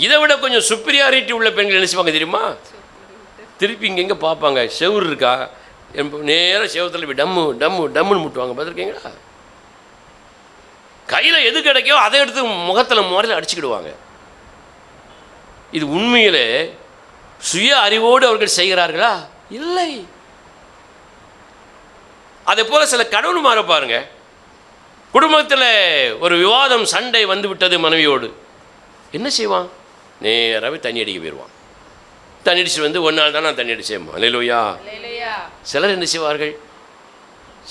இதை விட கொஞ்சம் சுப்பீரியாரிட்டி உள்ள பெண்கள் என்ன செய்வாங்க தெரியுமா? திருப்பி இங்கே பார்ப்பாங்க, செவுறு இருக்கா, நேராக செவத்தில் போய் டம்முன்னு முட்டுவாங்க. பார்த்துருக்கீங்களா? கையில் எது கிடைக்கோ அதை எடுத்து முகத்தில் முறையில் அடிச்சுக்கிடுவாங்க. இது உண்மையிலே சுய அறிவோடு அவர்கள் செய்கிறார்களா? இல்லை. அதே போல் சில கணவன்மார பாருங்க, குடும்பத்தில் ஒரு விவாதம், சண்டை வந்து விட்டது மனைவியோடு, என்ன செய்வான்? நேராகவே தண்ணி அடிக்க போயிடுவான். தண்ணி அடிச்சு வந்து ஒரு நாள் தான் நான் தண்ணி அடிச்சேம்மா. அல்லேலூயா. சிலர் என்ன செய்வார்கள்?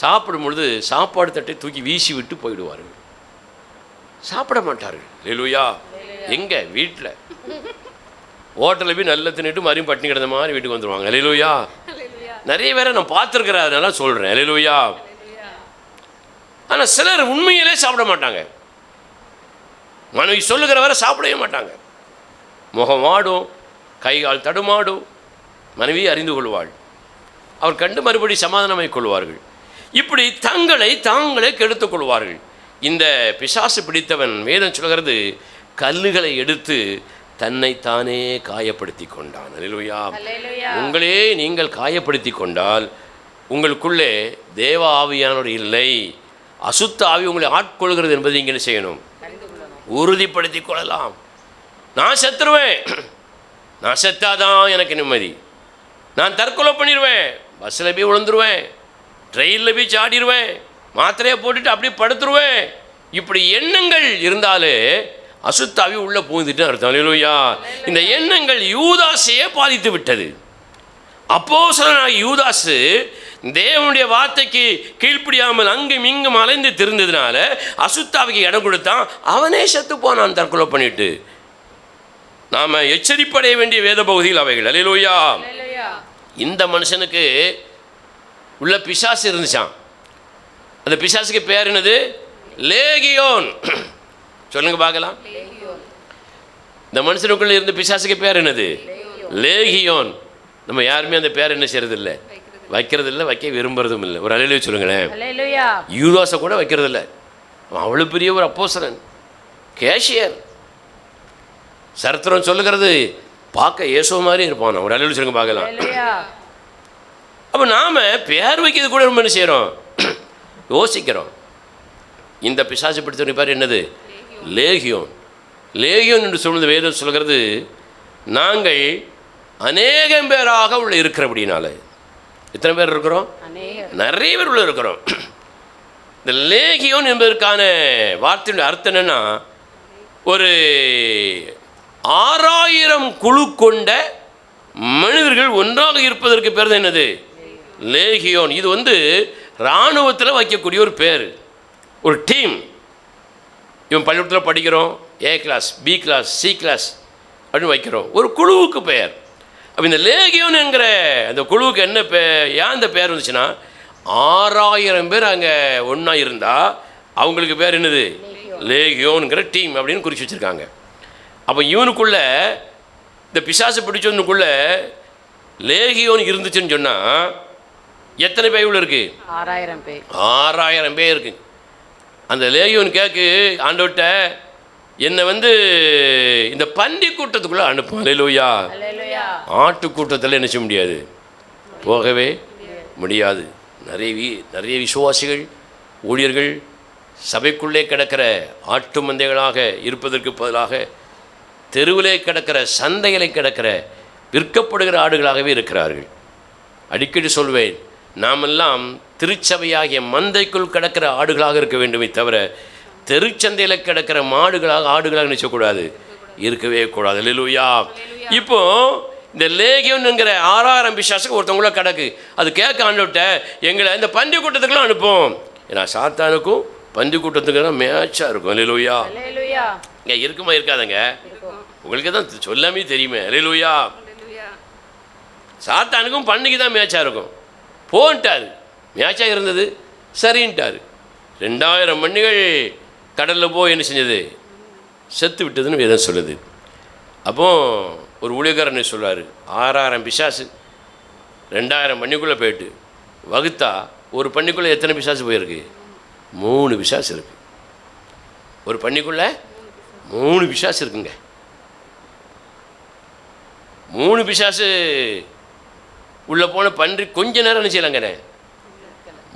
சாப்பிடும் பொழுது சாப்பாடு தட்டை தூக்கி வீசி விட்டு போயிடுவார்கள், சாப்பிட மாட்டார்கள். அல்லேலூயா. எங்கே? வீட்டில் ஹோட்டலில் போய் நல்ல தின்னுட்டு மறுபடியும் பட்டினி கிடந்த மாதிரி வீட்டுக்கு வந்துடுவாங்க. அல்லேலூயா. நிறைய பேரை நான் பார்த்துருக்கிறேன், அதனால சொல்கிறேன். அல்லேலூயா. ஆனால் சிலர் உண்மையிலே சாப்பிட மாட்டாங்க. மனைவி சொல்லுகிற வரை சாப்பிடவே மாட்டாங்க. முகம் வாடும், கை கால் தடுமாடும். மனைவி அறிந்து கொள்வாள், அவர் கண்டு மறுபடி சமாதானமாய் கொள்வார்கள். இப்படி தாங்களே கெடுத்துக் கொள்வார்கள். இந்த பிசாசு பிடித்தவன், வேதம் சொல்கிறது, கல்லுகளை எடுத்து தன்னைத்தானே காயப்படுத்தி கொண்டான். அல்லேலூயா. உங்களே நீங்கள் காயப்படுத்தி கொண்டால் உங்களுக்குள்ளே தேவ ஆவியானவர் இல்லை, அசுத்த ஆவி உங்களை ஆட்கொள்கிறது என்பதை நீங்கள் என்ன செய்யணும்? உறுதிப்படுத்தி கொள்ளலாம். நான் செத்துருவேன், நான் செத்தாதான் எனக்கு நிம்மதி, நான் தற்கொலை பண்ணிடுவேன், பஸ்ஸில் போய் விழுந்துருவேன், ட்ரெயினில் போய் சாடிடுவேன், மாத்திரையை போட்டுட்டு அப்படியே படுத்துருவேன், இப்படி எண்ணங்கள் இருந்தாலே அசுத்தாவி உள்ளே பூந்துட்டு அர்த்தம். அல்லேலூயா. இந்த எண்ணங்கள் யூதாசையே பாதித்து விட்டது. அப்போஸ்தலனாகிய யூதாசு தேவனுடைய வார்த்தைக்கு கீழ்ப்படியாமல் அங்கும் இங்கும் அலைந்து திருந்ததுனால அசுத்தாவிக்கு இடம் கொடுத்தான். அவனே செத்து போனான் தற்கொலை பண்ணிட்டு. நாம் எச்சரிப்படைய வேண்டிய வேத பகுதியில் அவைகள். அல்லேலூயா. இந்த மனுஷனுக்கு உள்ள பிசாசு இருந்துச்சான். அந்த பிசாசுக்கு பேர் என்னது? லேகியோன். சொல்லுங்க பார்க்கலாம். இந்த மனுஷனுக்குள்ள இருந்த பிசாசுக்கு பேர் என்னது? லேகியோன். நம்ம யாருமே அந்த பேர் என்ன செய்யறதில்லை, வைக்கிறதில்லை, வைக்க விரும்புறதும் இல்லை. ஒரு அல்லேலூயா சொல்லுங்களேன். யூதாசை கூட வைக்கிறதில்லை. அவ்வளோ பெரிய ஒரு அப்போஸ்தலன், கேஷியர். சரித்திரம் சொல்லுகிறது, பார்க்க இயேசு மாதிரி இருப்பான். ஒரு அல்லேலூயா சொல்லுங்க பார்க்கலாம். அப்போ நாம் பேர் வைக்கிறது கூட ரொம்ப என்ன செய்கிறோம்? யோசிக்கிறோம். இந்த பிசாசு பிடித்தவனுக்கு பேர் என்னது? லேகியோன். லேகியோன் என்று சொல்வது வேதம் சொல்கிறது, நாங்கள் அநேகம் பேராக உள்ள இருக்கிறபடினால. எத்தனை பேர் இருக்கிறோம்? நிறைய பேர் உள்ள இருக்கிறோம். இந்த லேகியோன் என்பதற்கான வார்த்தையுடைய அர்த்தம் என்னன்னா, ஒரு 6000 குழு கொண்ட மனிதர்கள் ஒன்றாக இருப்பதற்கு பேர் தான் என்னது? லேகியோன். இது இராணுவத்தில் வைக்கக்கூடிய ஒரு பேர், ஒரு டீம். இவன் பள்ளிக்கூடத்தில் படிக்கிறோம், A class, B class, C class அப்படின்னு வைக்கிறோம், ஒரு குழுவுக்கு பெயர். அப்போ இந்த லேகியோன் என்கிற அந்த குழுவுக்கு என்ன ஏன் அந்த பேர் வந்துச்சுன்னா, 6000 பேர் அங்கே ஒன்றா இருந்தால் அவங்களுக்கு பேர் என்னது? லேகியோனுங்கிற டீம் அப்படின்னு குறித்து வச்சுருக்காங்க. அப்போ இவனுக்குள்ள, இந்த பிசாசு பிடிச்சவனுக்குள்ள லேகியோன் இருந்துச்சுன்னு சொன்னால் எத்தனை பைபிள் இருக்குது? 6000 பேர். 6000 பேர் இருக்கு. அந்த லேகியோன் கேக்கு ஆண்டவர்கிட்ட என்னை இந்த பன்றி கூட்டத்துக்குள்ளே அனுப்பும். அல்லேலூயா. ஆட்டு கூட்டத்தில் என்ன செய்ய முடியாது, போகவே முடியாது. நிறைய விசுவாசிகள் ஊழியர்கள் சபைக்குள்ளே கிடக்கிற ஆட்டு மந்தைகளாக இருப்பதற்கு பதிலாக தெருவிலே கிடக்கிற சந்தைகளை கிடக்கிற விற்கப்படுகிற ஆடுகளாகவே இருக்கிறார்கள். அடிக்கடி சொல்வேன், நாமெல்லாம் திருச்சபையாகிய மந்தைக்குள் கிடக்கிற ஆடுகளாக இருக்க வேண்டுமே தவிர தெருச்சந்தையில் கிடக்கிற ஆடுகளாக நினைச்சக்கூடாது, இருக்கவே கூடாது. அல்லேலூயா. இப்போ இந்த லேகியோன் என்கிற 6000 பிசாசுக்கு ஒருத்தவங்கள கிடக்கு. அது கேட்க ஆண்டவர்கிட்ட எங்களை இந்த பன்றி கூட்டத்துக்குலாம் அனுப்பும். ஏன்னா சாத்தானுக்கும் பன்றி கூட்டத்துக்கு மேட்சாக இருக்கும். அல்லேலூயா. இங்கே இருக்குமா இருக்காதுங்க? உங்களுக்கு தான் சொல்லாமே தெரியுமே. அல்லேலூயா. சாத்தானுக்கும் பன்னிக்கு தான் மேட்சாக இருக்கும். போன்ட்டார், மேட்சாக இருந்தது, சரின்ட்டார். 2000 மண்ணிகள் கடலில் போய் என்ன செஞ்சது, செத்து விட்டதுன்னு வேதம் சொல்லுது. அப்போ ஒரு ஊழியக்காரனை சொல்கிறார், 6000 பிசாசு 2000 மண்ணிக்குள்ளே போயிட்டு வகுத்தா ஒரு பண்ணிக்குள்ளே எத்தனை பிசாசு போயிருக்கு? 3 பிசாசு இருக்குது. ஒரு பண்ணிக்குள்ளே 3 பிசாசு இருக்குங்க. 3 பிசாசு உள்ளே போன பன்றி கொஞ்ச நேரம் என்ன செய்யலாங்கண்ணே,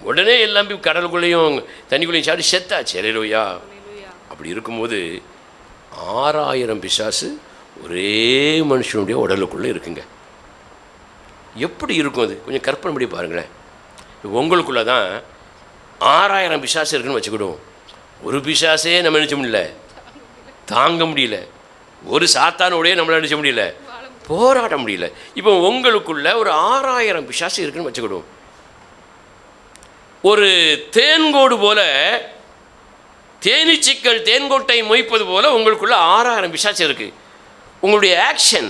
உடனே எல்லாம் போய் கடலுக்குள்ளேயும் தண்ணிக்குள்ளேயும் சாடி செத்தாச்சு. அல்லேலூயா. அப்படி இருக்கும்போது 6000 பிசாசு ஒரே மனுஷனுடைய உடலுக்குள்ளே இருக்குங்க. எப்படி இருக்கும் அது? கொஞ்சம் கற்பனை பண்ணி பாருங்களேன். உங்களுக்குள்ளே தான் 6000 பிசாசு இருக்குன்னு வச்சுக்கிடுவோம். ஒரு பிசாசே நம்ம நினச்ச முடியல, தாங்க முடியல. ஒரு சாத்தானோடையே நம்மளால் நினச்ச முடியல, போராட முடியல. இப்போ உங்களுக்குள்ள ஒரு 6000 பிசாசு இருக்குன்னு வச்சுக்கிடுவோம். ஒரு தேன்கோடு போல, தேனீச்சிக்கள் தேன்கோட்டை மொய்ப்பது போல உங்களுக்குள்ள 6000 பிசாசு இருக்குது. உங்களுடைய ஆக்ஷன்,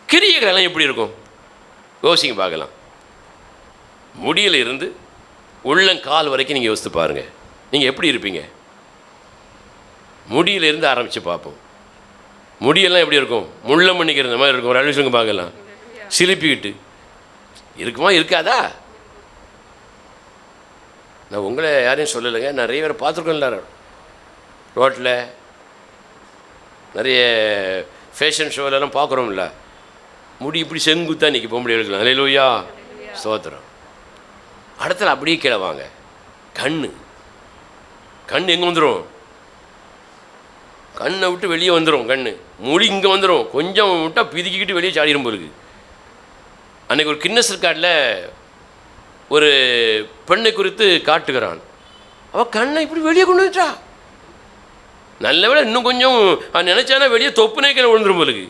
கிரியைகள் எல்லாம் எப்படி இருக்கும் யோசிங்க பார்க்கலாம். முடியில் இருந்து உள்ளங்கால் வரைக்கும் நீங்கள் யோசித்து பாருங்கள், நீங்கள் எப்படி இருப்பீங்க? முடியிலிருந்து ஆரம்பித்து பார்ப்போம். முடியெல்லாம் எப்படி இருக்கும்? முள்ள மணிக்கிற மாதிரி இருக்கும். ஒரு அழிச்சுங்க பார்க்கலாம், சிலிப்பிக்கிட்டு இருக்குமா இருக்காதா? நான் உங்களை யாரையும் சொல்லலைங்க, நிறைய பேரை பார்த்துருக்கோம்ல ரோட்டில், நிறைய ஃபேஷன் ஷோலெல்லாம் பார்க்குறோம்ல, முடி இப்படி செங்குத்தான் இன்றைக்கி பொம்பளை எடுக்கலாம். அல்லேலூயா, ஸ்தோத்திரம். அடுத்தல அப்படியே கீழே வாங்க. கண் எங்கே வந்துடும்? கண்ணை விட்டு வெளியே வந்துடும். முடி இங்கே வந்துடும். கொஞ்சம் விட்டால் பிதுக்கிக்கிட்டு வெளியே சாடிடும் போலுக்கு. அன்றைக்கி ஒரு கின்னஸ் ரெக்கார்டில் ஒரு பெண்ணை குறித்து காட்டுகிறான். அவள் கண்ணை இப்படி வெளியே கொண்டு வந்துட்டா. நல்ல வேளை இன்னும் கொஞ்சம் நினச்சானா வெளியே தொப்புனே கீழே விழுந்துடும் போலுக்கு.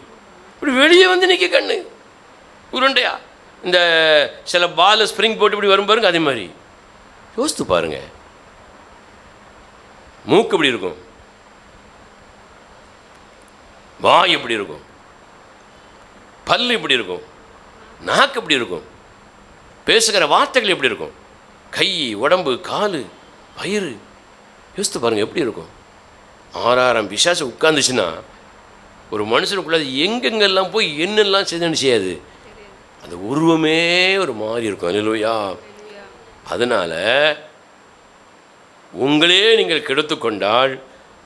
இப்படி வெளியே வந்து நிற்க கண்ணு உருண்டையா. இந்த சில பால் ஸ்ப்ரிங் போட்டு இப்படி வரும் பாருங்க, அதே மாதிரி யோசித்து பாருங்க. மூக்கு எப்படி இருக்கும்? வாய் எப்படி இருக்கும்? பல் எப்படி இருக்கும்? நாக்கு எப்படி இருக்கும்? பேசுகிற வார்த்தைகள் எப்படி இருக்கும்? கை, உடம்பு, காலு, வயிறு, யோசித்து பாருங்கள் எப்படி இருக்கும்? 6000 பிசாசு உட்காந்துச்சுன்னா ஒரு மனுஷனுக்குள்ள அது எங்கெங்கெல்லாம் போய் என்னெல்லாம் செய்யணும்னு செய்யாது, அந்த உருவமே ஒரு மாதிரி இருக்கும். அல்லேலூயா. அதனால் உங்களே நீங்கள் கெடுத்து கொண்டால்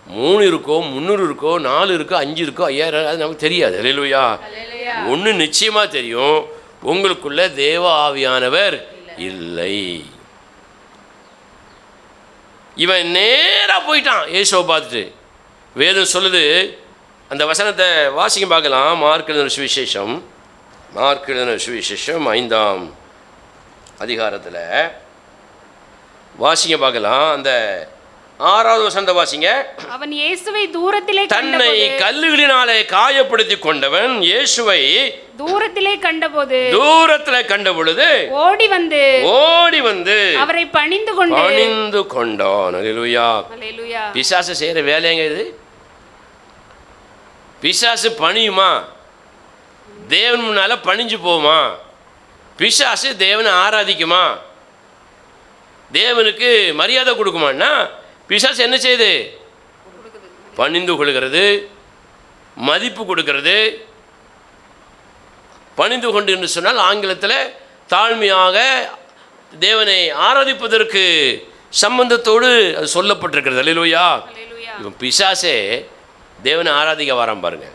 3 இருக்கோ 300 இருக்கோ 4 இருக்கோ 5 இருக்கோ 5000 அது நமக்கு தெரியாது. அல்லேலூயா. ஒன்று நிச்சயமாக தெரியும், உங்களுக்குள்ள தேவ ஆவியானவர் இல்லை. இவன் நேராக போயிட்டான் இயேசுவை பார்த்துட்டு. வேதம் சொல்லுது, அந்த வசனத்தை வாசிக்க பார்க்கலாம். மார்க் எழுதின சுவிசேஷம் 5ஆம் அதிகாரத்தில் வாசிக்க பார்க்கலாம். அந்த 6வது வசனத்தை வாசிங்க. அவன் இயேசுவை தூரத்திலே தன்னை கல்லுகளினாலே காயப்படுத்தி கொண்டவன் இயேசுவை தூரத்திலே கண்டபொழுது ஓடி வந்து அவரை பணிந்து கொண்டான். அல்லேலூயா. பிசாசு செய்கிற வேலைங்க இது. பிசாசு பணியுமா? தேவன் முன்னால பணிஞ்சு போமா? பிசாசு தேவனை ஆராதிக்குமா? தேவனுக்கு மரியாதை கொடுக்குமான்னா பிசாசு என்ன செய்யுது? பணிந்து கொள்கிறது, மதிப்பு கொடுக்கிறது. பணிந்து கொண்டு என்று சொன்னால் ஆங்கிலத்தில் தாழ்மையாக தேவனை ஆராதிப்பதற்கு சம்பந்தத்தோடு அது சொல்லப்பட்டிருக்கிறது. அல்லேலூயா. இவன் பிசாசே தேவனை ஆராதிக்க வரான் பாருங்க,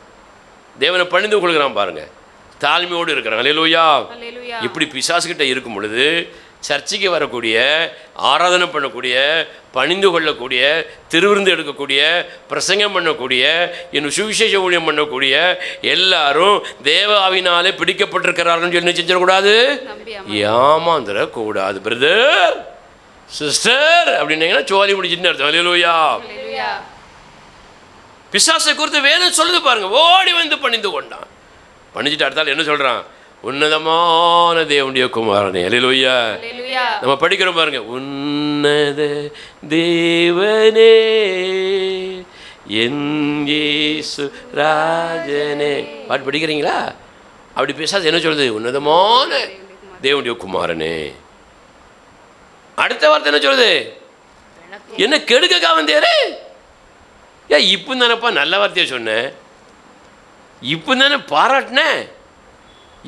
தேவனை பணிந்து கொள்கிறான் பாருங்க, தாழ்மையோடு இருக்கிறான். அல்லேலூயா. இப்படி பிசாசுகிட்ட இருக்கும் பொழுது சர்ச்சைக்கு வரக்கூடிய, ஆராதனை பண்ணக்கூடிய, பணிந்து கொள்ளக்கூடிய, திருவிருந்து எடுக்கக்கூடிய, பிரசங்கம் பண்ணக்கூடிய, இன்னும் சுவிசேஷ ஊழியம் பண்ணக்கூடிய எல்லாரும் தேவ ஆவினாலே பிடிக்கப்பட்டிருக்கிறார்கள் சொல்லி செஞ்சிடக்கூடாது, ஏமாந்துடக்கூடாது. பிரதர் சிஸ்டர் அப்படின்னீங்கன்னா சோழி முடிச்சுன்னு அர்த்தம். அல்லேலூயா. பிசாசை குறித்து வேதம் சொல்லுது பாருங்க. ஓடி வந்து பணிந்து கொண்டான். பணிஞ்சிட்டு அடுத்தால் என்ன சொல்றான்? உன்னதமான தேவனுடைய குமாரனே. அல்லேலூயா. நம்ம படிக்கிறோம் பாருங்க. உன்னத தேவனே என் இயேசு ராஜனே. பாட்டு படிக்கிறீங்களா? அப்படி பிசாசு என்ன சொல்லுது? உன்னதமான தேவனுடைய குமாரனே. அடுத்த வார்த்தை என்ன சொல்லுது? என்ன கெடுக்கா வந்தேரு? ஏன் இப்போ தானப்பா நல்ல வார்த்தையை சொன்னேன், இப்போ தானே பாராட்டினேன்,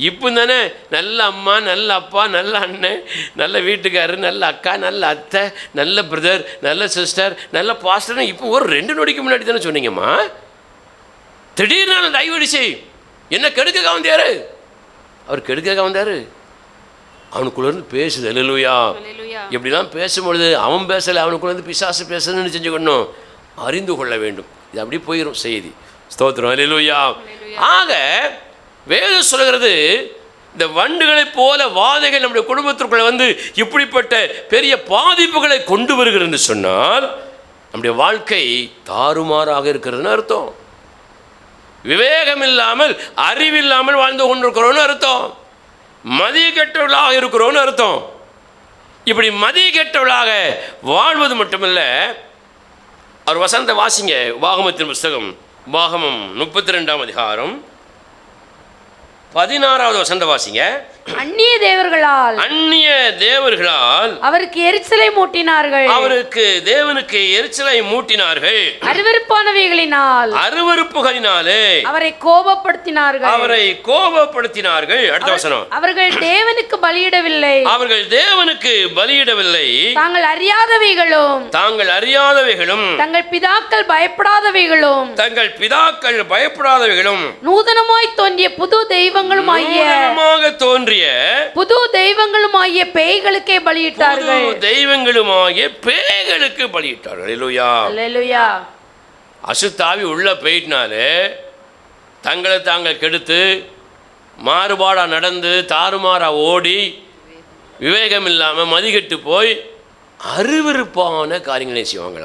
இப்போ தானே நல்ல அம்மா, நல்ல அப்பா, நல்ல அண்ணன், நல்ல வீட்டுக்காரர், நல்ல அக்கா, நல்ல அத்தை, நல்ல பிரதர், நல்ல சிஸ்டர், நல்ல பாஸ்டர்னு இப்போ ஒரு 2 நொடிக்கு முன்னாடி தானே சொன்னீங்கம்மா. திடீர்னு டைவடிச்சு என்ன கெடுக்க வந்தாரு? அவர் கெடுக்க வந்தார். அவனுக்குள்ளேருந்து பேசுது. அல்லேலூயா. எப்படிலாம் பேசும்பொழுது அவன் பேசலை, அவனுக்குள்ளேருந்து பிசாசு பேசுதுன்னு செஞ்சுக்கணும், அறிந்து கொள்ள வேண்டும். இது அப்படி போயிடும் செய்தி. ஸ்தோத்திரம். அல்லேலூயா. ஆக வேதம் சொல்கிறது, இந்த வண்டுகளைப் போல வாதைகள் நம்முடைய குடும்பத்திற்குள்ள வந்து இப்படிப்பட்ட பெரிய பாதிப்புகளை கொண்டு வருகிறது என்று சொன்னால் நம்முடைய வாழ்க்கை தாறுமாறாக இருக்கிறதுன்னு அர்த்தம். விவேகம் இல்லாமல், அறிவில்லாமல் வாழ்ந்து கொண்டிருக்கிறோன்னு அர்த்தம். மதிய கெட்டவளாக இருக்கிறோன்னு அர்த்தம். இப்படி மதிய கெட்டவளாக வாழ்வது மட்டுமல்ல, அவர் வசனத்தை வாசிங்க. உபாகமத்தின் புஸ்தகம், உபாகமம் 32ஆம் அதிகாரம் 16வது வசனத்தை வாசிங்க. அந்நிய தேவர்களால் அவருக்கு எரிச்சலை மூட்டினார்கள். அவருக்கு தேவனுக்கு எரிச்சலை மூட்டினார்கள். அருவருப்புகளினாலே அவரை கோபப்படுத்தினார்கள். அடுத்த வசனம். அவர்கள் தேவனுக்கு பலியிடவில்லை. தாங்கள் அறியாதவைகளும் தங்கள் பிதாக்கள் பயப்படாதவைகளும் நூதனமாய் தோன்றிய புது தெய்வங்களும் ஆகிய பேய்களுக்கே பலியிட்டார்கள். அல்லேலூயா. அசுத்தாவி உள்ள போயிட்டனாலே தங்களை தாங்கள் கெடுத்து மாறுபாடா நடந்து தாறுமாறா ஓடி விவேகம் இல்லாமல் மதிகெட்டு போய் அருவருப்பான காரியங்களை செய்வாங்க.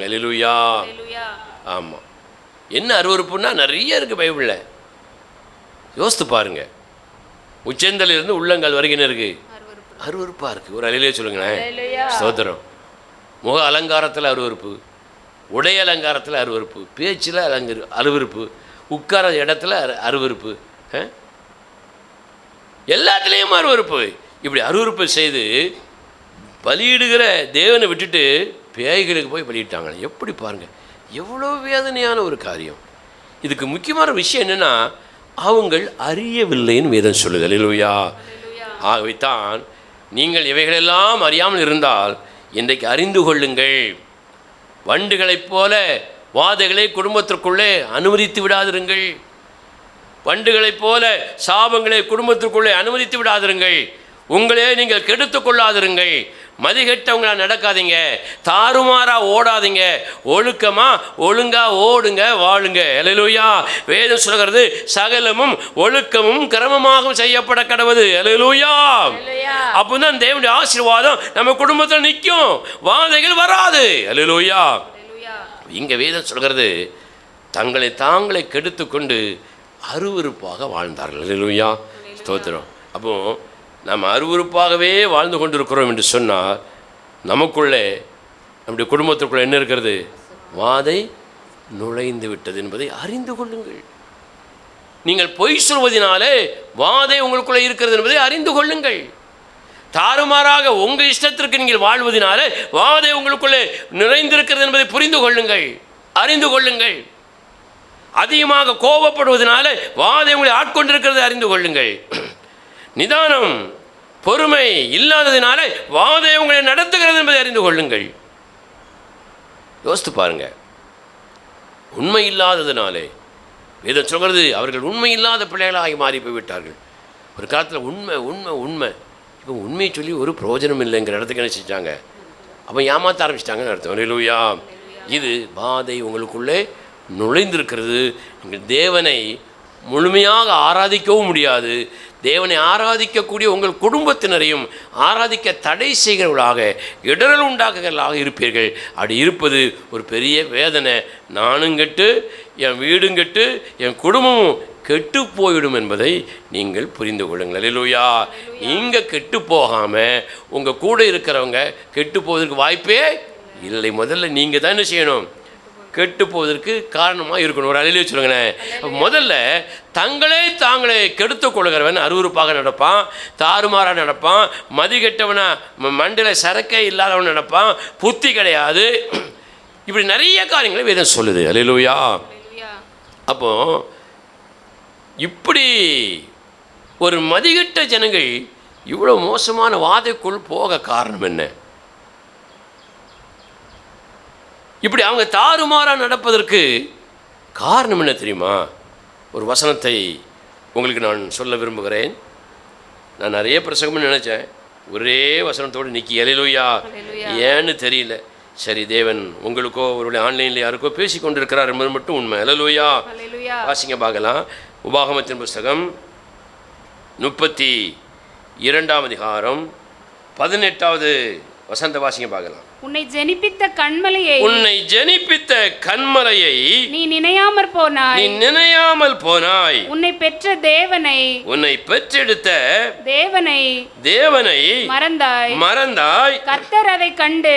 அல்லேலூயா. ஆமாம். என்ன அருவருப்புன்னா நிறைய இருக்குது பைபிளில். யோசித்து பாருங்க. உச்சந்தலிருந்து உள்ளங்கால் வரைக்கும் இருக்கு அருவருப்பாக இருக்குது. ஒரு அலையிலே சொல்லுங்களேன். ஸ்தோத்திரம். முக அலங்காரத்தில் அருவருப்பு, உடை அலங்காரத்தில் அருவருப்பு, பேச்சில் அருவருப்பு, உட்கார இடத்துல அருவருப்பு, எல்லாத்துலேயும் அருவருப்பு. இப்படி அருவருப்பு செய்து பலியிடுகிற தேவனை விட்டுட்டு பேய்களுக்கு போய் பலியிட்டாங்க. எப்படி பாருங்கள், எவ்வளோ வேதனையான ஒரு காரியம். இதுக்கு முக்கியமான விஷயம் என்னென்னா, அவங்கள் அறியவில்லைன்னு வேதம் சொல்லுது. அல்லேலூயா. ஆகவேத்தான் நீங்கள் இவைகளெல்லாம் அறியாமல் இருந்தால் இன்றைக்கு அறிந்து கொள்ளுங்கள். வண்டுகளைப் போல வாதைகளை குடும்பத்திற்குள்ளே அனுமதித்து விடாதிருங்கள். வண்டுகளைப் போல சாபங்களை குடும்பத்திற்குள்ளே அனுமதித்து விடாதிருங்கள். உங்களே நீங்கள் கெடுத்து கொள்ளாதிருங்கள். மதிகெட்டவங்களா நடக்காதீங்க, தாறுமாறா ஓடாதீங்க, ஒழுங்கா ஓடுங்க, வாழுங்க. அல்லேலூயா. வேதம் சொல்கிறது, சகலமும் ஒழுக்கமும் கிரமமாக செய்யப்பட கடவுது. அல்லேலூயா. அப்போதான் தேவனுடைய ஆசீர்வாதம் நம்ம குடும்பத்தில் நிற்கும், வாதைகள் வராது. அல்லேலூயா. இங்க வேதம் சொல்கிறது, தங்களை தாங்களை கெடுத்து கொண்டு அருவருப்பாக வாழ்ந்தார்கள். அல்லேலூயா. ஸ்தோத்திரம். அப்போ நம்ம அருவருப்பாகவே வாழ்ந்து கொண்டிருக்கிறோம் என்று சொன்னால் நமக்குள்ளே, நம்முடைய குடும்பத்திற்குள்ளே என்ன இருக்கிறது? வாதை நுழைந்து விட்டது என்பதை அறிந்து கொள்ளுங்கள். நீங்கள் பொய் சொல்வதனாலே வாதை உங்களுக்குள்ளே இருக்கிறது என்பதை அறிந்து கொள்ளுங்கள். தாறுமாறாக உங்கள் இஷ்டத்திற்கு நீங்கள் வாழ்வதனாலே வாதை உங்களுக்குள்ளே நிறைந்திருக்கிறது என்பதை புரிந்து கொள்ளுங்கள், அறிந்து கொள்ளுங்கள். அதிகமாக கோபப்படுவதனால வாதை உங்களை ஆட்கொண்டிருக்கிறதை அறிந்து கொள்ளுங்கள். நிதானம் பொறுமை இல்லாததினால வாதை உங்களை நடத்துகிறது என்பதை அறிந்து கொள்ளுங்கள். யோசித்து பாருங்க. உண்மை இல்லாததினாலே வேதம் சொல்கிறது அவர்கள் உண்மை இல்லாத பிள்ளைகளாகி மாறி போய்விட்டார்கள். ஒரு காலத்தில் உண்மை உண்மை உண்மை, இப்போ உண்மையை சொல்லி ஒரு பிரயோஜனம் இல்லைங்கிற இடத்துக்கு என்ன செஞ்சாங்க? அப்போ ஏமாற்ற ஆரம்பிச்சிட்டாங்கன்னு அர்த்தம். அல்லேலூயா. இது வாதை உங்களுக்குள்ளே நுழைந்திருக்கிறது. நீங்கள் தேவனை முழுமையாக ஆராதிக்கவும் முடியாது. தேவனை ஆராதிக்கக்கூடிய உங்கள் குடும்பத்தினரையும் ஆராதிக்க தடை செய்கிறவர்களாக இடரல் உண்டாக்குகிறவர்களாக இருப்பீர்கள். அப்படி இருப்பது ஒரு பெரிய வேதனை. நானும் கெட்டு, என் வீடும் கெட்டு, என் குடும்பமும் கெட்டு போய்விடும் என்பதை நீங்கள் புரிந்து கொள்ளுங்கள். அல்லேலூயா. நீங்கள் கெட்டு போகாமல் உங்கள் கூட இருக்கிறவங்க கெட்டு போவதற்கு வாய்ப்பே இல்லை. முதல்ல நீங்கள் தான் என்ன செய்யணும்? கெட்டு போவதற்கு காரணமாக இருக்கணும். ஒரு அலையிலே சொல்லுங்களேன். முதல்ல தாங்களே கெடுத்து கொள்கிறவன் அருவருப்பாக நடப்பான், தாறுமாறாக நடப்பான், மதி கெட்டவனா, மண்டில் சரக்கே இல்லாதவன் நடப்பான், புத்தி கிடையாது. இப்படி நிறைய காரியங்களை வேதம் சொல்லுது. அல்லேலூயா. அப்போ இப்படி ஒரு மதிகெட்ட ஜனங்கள் இவ்வளோ மோசமான வாதைக்குள் போக காரணம் என்ன? இப்படி அவங்க தாறுமாறாக நடப்பதற்கு காரணம் என்ன தெரியுமா? ஒரு வசனத்தை உங்களுக்கு நான் சொல்ல விரும்புகிறேன். நான் நிறைய பிரசங்கம்னு நினச்சேன், ஒரே வசனத்தோடு நிற்கி. அல்லேலூயா. ஏன்னு தெரியல. சரி, தேவன் உங்களுக்கோ அவருடைய ஆன்லைனில் யாருக்கோ பேசி கொண்டிருக்கிறார் என்பது மட்டும் உண்மை. அல்லேலூயா. வாசிங்க பார்க்கலாம். உபாகமத்தின் புஸ்தகம் 32ஆம் அதிகாரம் 18வது வசனத்தை வாசிங்க பார்க்கலாம். உன்னை ஜெனிப்பித்த கன்மலையை நீ நினையாமல் போனாய். உன்னை பெற்ற தேவனை, உன்னை பெற்றெடுத்த தேவனை மறந்தாய். கர்த்தர் அதை கண்டு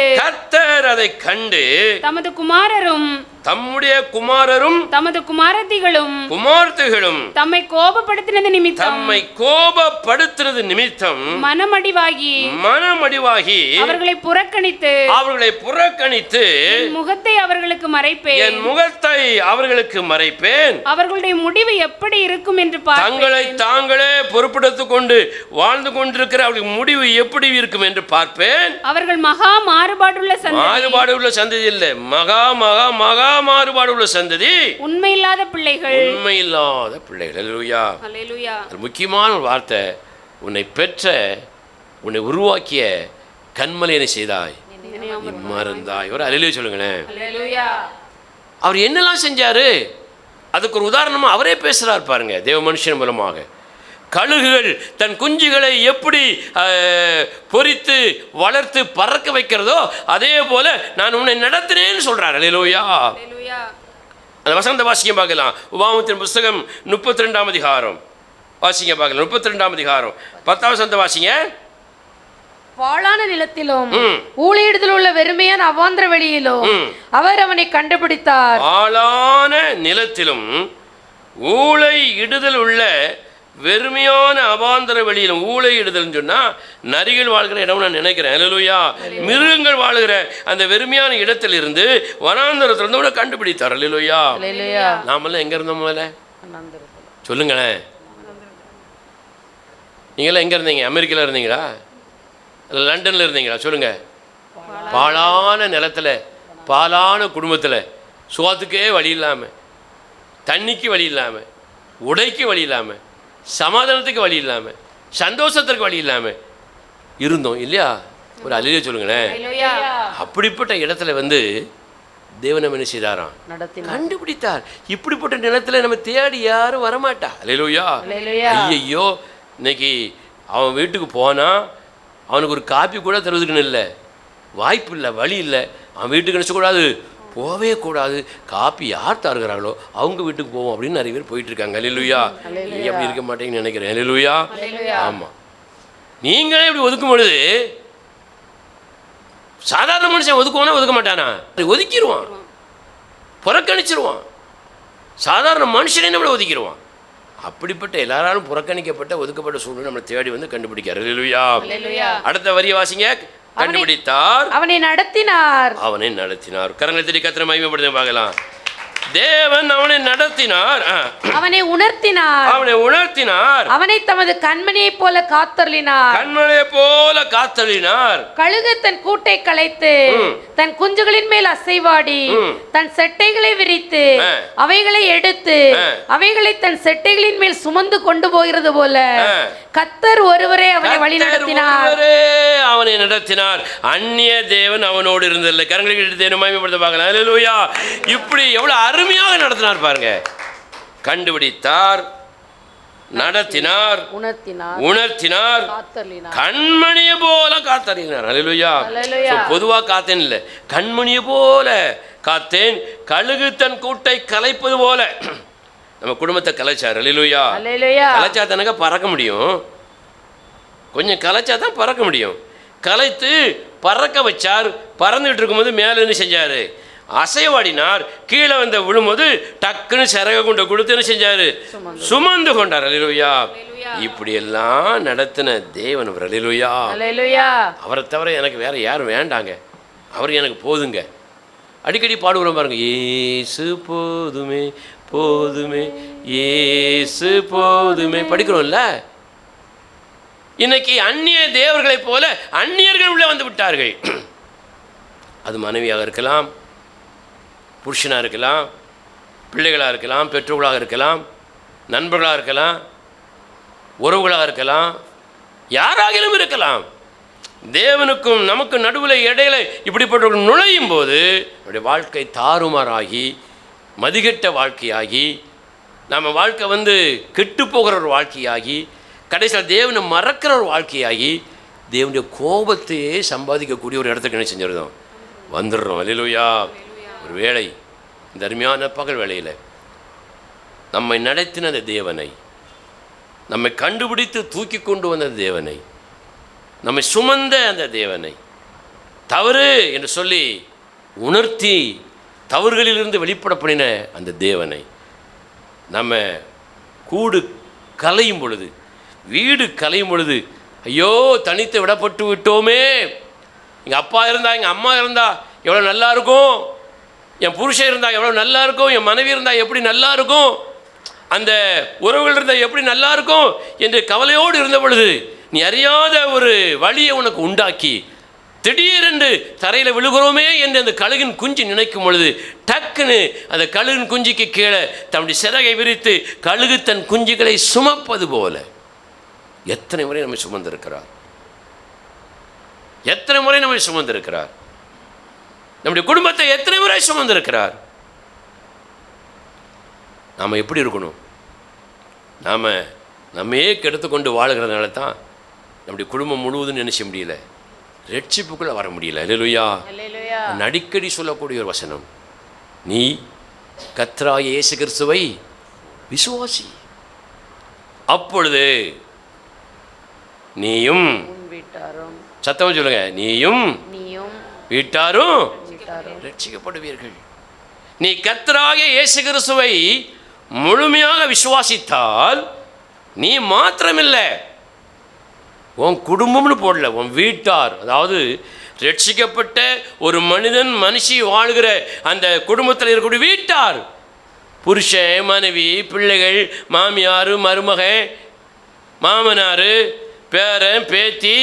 தமது குமாரரும் தமது குமாரத்திகளும் தம்மை கோபப்படுத்தினது நிமித்தம் மனமடிவாகி அவர்களை புறக்கணித்து என் முகத்தை அவர்களுக்கு மறைப்பேன். அவர்களுடைய முடிவு எப்படி இருக்கும் என்று தங்களை தாங்களே பொறுப்படுத்திக் கொண்டு வாழ்ந்து கொண்டிருக்கிற அவர்களுடைய முடிவு எப்படி இருக்கும் என்று பார்ப்பேன். அவர்கள் மகா மாறுபாடுள்ள சந்ததி இல்லை, மகா மாறுபாடுள்ள சந்ததி, உண்மையில்லாத பிள்ளைகள். அல்லேலூயா. முக்கியமான ஒரு வார்த்தை, உன்னை பெற்ற உன்னை உருவாக்கிய கன்மலையை செய்தாய், மறந்தாய். ஒரு அல்லேலூயா சொல்லுங்களேன். அவர் என்னெல்லாம் செஞ்சாரு அதுக்கு ஒரு உதாரணமா அவரே பேசுறார் பாருங்க. தேவ மனுஷன் மூலமாக கழுகுகள் தன் குஞ்சுகளை எப்படி பொரித்து வளர்த்து பறக்க வைக்கிறதோ அதே போல நான் உன்னை நடத்தினேன்னு சொல்றார். அல்லேலூயா. அந்த வசனத்தை வாசிக்க பார்க்கலாம். உபாகமத்தின் புஸ்தகம் 32ஆம் அதிகாரம் வாசிங்க பார்க்கலாம். 32ஆம் அதிகாரம் 10வது வசனத்தை வாசிங்க. பாழான நிலத்திலும் ஊழியிடுதல் உள்ள வெறுமையான அவாந்திர வெளியிலும் அவர் அவனை கண்டுபிடித்தார். பாழான நிலத்திலும் ஊழை இடுதல் உள்ள வெறுமையான அவாந்தர வெளியிலும். ஊழை இடுதல் சொன்னா நரிகள் வாழ்கிற இடம் நான் நினைக்கிறேன். அல்லேலூயா. மிருகங்கள் வாழ்கிற அந்த வெறுமையான இடத்துல இருந்து வனாந்தரத்திலிருந்து கூட கண்டுபிடித்தார். அல்லேலூயா. நாமெல்லாம் எங்க இருந்தோம்? முதல்ல சொல்லுங்களேன். நீங்களாம் எங்க இருந்தீங்க? அமெரிக்கால இருந்தீங்களா? லண்டன்ல இருந்தீங்களா? சொல்லுங்க. பாழான நிலத்துல, பாழான குடும்பத்தில், சுகத்துக்கே வழி இல்லாமல், தண்ணிக்கு வழி இல்லாமல், உடைக்கு வழி இல்லாமல், சமாதானத்துக்கு வழி இல்லாமல், சந்தோஷத்திற்கு வழி இல்லாமல் இருந்தோம் இல்லையா? ஒரு அல்லேலூயா சொல்லுங்களேன். அப்படிப்பட்ட இடத்துல தேவனை என்ன செய்தாராம்? கண்டுபிடித்தார். இப்படிப்பட்ட நிலத்தில் நம்ம தேடி யாரும் வரமாட்டா. அல்லேலூயா. ஐயோ, இன்னைக்கு அவன் வீட்டுக்கு போனால் அவனுக்கு ஒரு காப்பி கூட தருவதுக்குன்னு இல்லை, வாய்ப்பு இல்லை, வழி இல்லை. அவன் வீட்டுக்கு நினச்சக்கூடாது, போவே கூடாது. காப்பி யார் தருகிறாங்களோ அவங்க வீட்டுக்கு போவோம் அப்படின்னு நிறைய பேர் போயிட்டு இருக்காங்க. அல்லேலூயா. நீங்க அப்படி இருக்க மாட்டேங்கன்னு நினைக்கிறேன். அல்லேலூயா. ஆமாம், நீங்களே இப்படி ஒதுக்கும் பொழுது சாதாரண மனுஷன் ஒதுக்குவானா? ஒதுக்க மாட்டானா? ஒதுக்கிடுவான், புறக்கணிச்சிருவான். சாதாரண மனுஷனே நம்மளை ஒதுக்கிடுவான். அப்படிப்பட்ட எல்லாராலும் புறக்கணிக்கப்பட்ட ஒதுக்கப்பட்ட சூழ்நிலை நம்மளை தேடி கண்டுபிடிக்கார். அல்லேலூயா. அடுத்த வரிய வாசிங்க. கண்டுபிடித்தார், அவனை நடத்தினார். கரங்களை தட்டி கர்த்தரை மகிமைப்படுத்த பார்க்கலாம். தேவன் அவனை நடத்தினார், அவனை உணர்த்தினார், அவனை உணர்த்தினார், அவனை தமது கண்மணியைப் போல காத்தருளினார், கண்மணியை போல காத்தருளினார். கழுகு தன் கூட்டை கலைத்து தன் குஞ்சுகளின் மேல் அசைவாடி தன் செட்டைகளை விரித்து அவைகளை எடுத்து அவைகளை தன் செட்டைகளின் மேல் சுமந்து கொண்டு போகிறது போல கர்த்தர் ஒருவரே அவனை வழி நடத்தினார். அவனை நடத்தினார். அந்நிய தேவன் அவனோடு இருந்ததில்லை. கரங்களுக்கு தேவனை மகிமைப்படுத்த பார்க்கலாம். அல்லேலூயா. இப்படி எவ்வளவு அருமையாக நடத்தினார் பாருங்க. கண்டுபிடித்தார், நடத்தினார், உணர்த்தினார், கண்மணியை போல காத்தறினார். அல்லேலூயா. பொதுவா காத்தேன் இல்லை, கண்மணியை போல காத்தேன். கழுகு தன் கூட்டை கலைப்பது போல நம்ம குடும்பத்தை கலைச்சார். அல்லேலூயா. கலைச்சா தானங்க பறக்க முடியும். கொஞ்சம் கலைச்சா தான் பறக்க முடியும். கலைத்து பறக்க வச்சார். பறந்துகிட்டு இருக்கும்போது மேலே என்ன செஞ்சார்? அசைவாடினார். கீழே வந்து விழும்போது டக்குன்னு சிறக கொண்டு கொடுத்து என்ன செஞ்சார்? சுமந்து கொண்டார். அல்லேலூயா. இப்படியெல்லாம் நடத்தின தேவன் அவர். அல்லேலூயா. அவரை தவிர எனக்கு வேற யாரும் வேண்டாங்க, அவர் எனக்கு போதுங்க. அடிக்கடி பாடுகிறோம் பாருங்க, ஏசு போதுமே போதுமே ஏசு போதுமே படிக்கிறோம்ல. இன்னைக்கு அந்நிய தேவர்களைப் போல அந்நியர்கள் உள்ளே வந்து விட்டார்கள். அது மனைவியாக இருக்கலாம், புருஷனாக இருக்கலாம், பிள்ளைகளாக இருக்கலாம், பெற்றோர்களாக இருக்கலாம், நண்பர்களாக இருக்கலாம், உறவுகளாக இருக்கலாம், யாராகிலும் இருக்கலாம். தேவனுக்கும் நமக்கு நடுவில் இடையில இப்படிப்பட்டவர்கள் நுழையும் போது நம்முடைய வாழ்க்கை தாறுமாறாகி மதிகெட்ட வாழ்க்கையாகி நம்ம வாழ்க்கை வந்து கெட்டு போகிற ஒரு வாழ்க்கையாகி கடைசியில் தேவனை மறக்கிற ஒரு வாழ்க்கையாகி தேவனுடைய கோபத்தையே சம்பாதிக்கக்கூடிய ஒரு இடத்துக்கு என்ன செஞ்சிருந்தோம்? வந்துடுறோம். அல்லேலூயா. ஒரு வேளை இந்த அருமையான பகல் வேளையில் நம்மை நடத்தின அந்த தேவனை, நம்மை கண்டுபிடித்து தூக்கி கொண்டு வந்த தேவனை, நம்மை சுமந்த அந்த தேவனை, தவறு என்று சொல்லி உணர்த்தி தவறுகளிலிருந்து வெளிப்பட பண்ணின அந்த தேவனை நம்ம கூடு கலையும் பொழுது, வீடு கலையும் பொழுது, ஐயோ தனித்து விடப்பட்டு விட்டோமே, எங்கள் அப்பா இருந்தா எங்கள் அம்மா இருந்தா எவ்வளோ நல்லா இருக்கும், என் புருஷன் இருந்தால் எவ்வளோ நல்லா இருக்கும், என் மனைவி இருந்தால் எப்படி நல்லா இருக்கும், அந்த உறவுகள் இருந்தால் எப்படி நல்லா இருக்கும் என்று கவலையோடு இருந்த பொழுது நீ அறியாத ஒரு வழியை உனக்கு உண்டாக்கி திடீரென்று தரையில் விழுகிறோமே என்று அந்த கழுகின் குஞ்சு நினைக்கும் பொழுது டக்குன்னு அந்த கழுகின் குஞ்சுக்கு கீழே தன்னுடைய சிறகை விரித்து கழுகு தன் குஞ்சுகளை சுமப்பது போல எத்தனை முறை நம்மை சுமந்திருக்கிறார், எத்தனை முறை நம்மை சுமந்திருக்கிறார், நம்முடைய குடும்பத்தை எத்தனை முறை சுமந்திருக்கிறார். நாம் எப்படி இருக்கணும்? நாம் நம்மையே கெடுத்துக்கொண்டு வாழுகிறதுனால தான் நம்முடைய குடும்பம் முழுவதும் நினைச்ச முடியல, ரட்சிப்புக்குள்ளே வர முடியல. அல்லேலூயா. அடிக்கடி சொல்லக்கூடிய ஒரு வசனம், நீ கர்த்தராகிய இயேசு கிறிஸ்துவை விசுவாசி, அப்பொழுது நீயும், சத்தமா சொல்லுங்க, நீயும் வீட்டாரும் ரட்சிக்கப்படுவீர்கள். நீ கர்த்தராகிய இயேசு கிறிஸ்துவை முழுமையாக விசுவாசித்தால் நீ மாத்திரமில்லை, உன் குடும்பம்னு போடல, உன் வீட்டார், அதாவது ரட்சிக்கப்பட்ட ஒரு மனிதன் மனுஷி வாழ்கிற அந்த குடும்பத்தில் இருக்கக்கூடிய வீட்டார், புருஷன், மனைவி, பிள்ளைகள், மாமியார், மருமகன், மாமனார், பேரன், பேத்தி,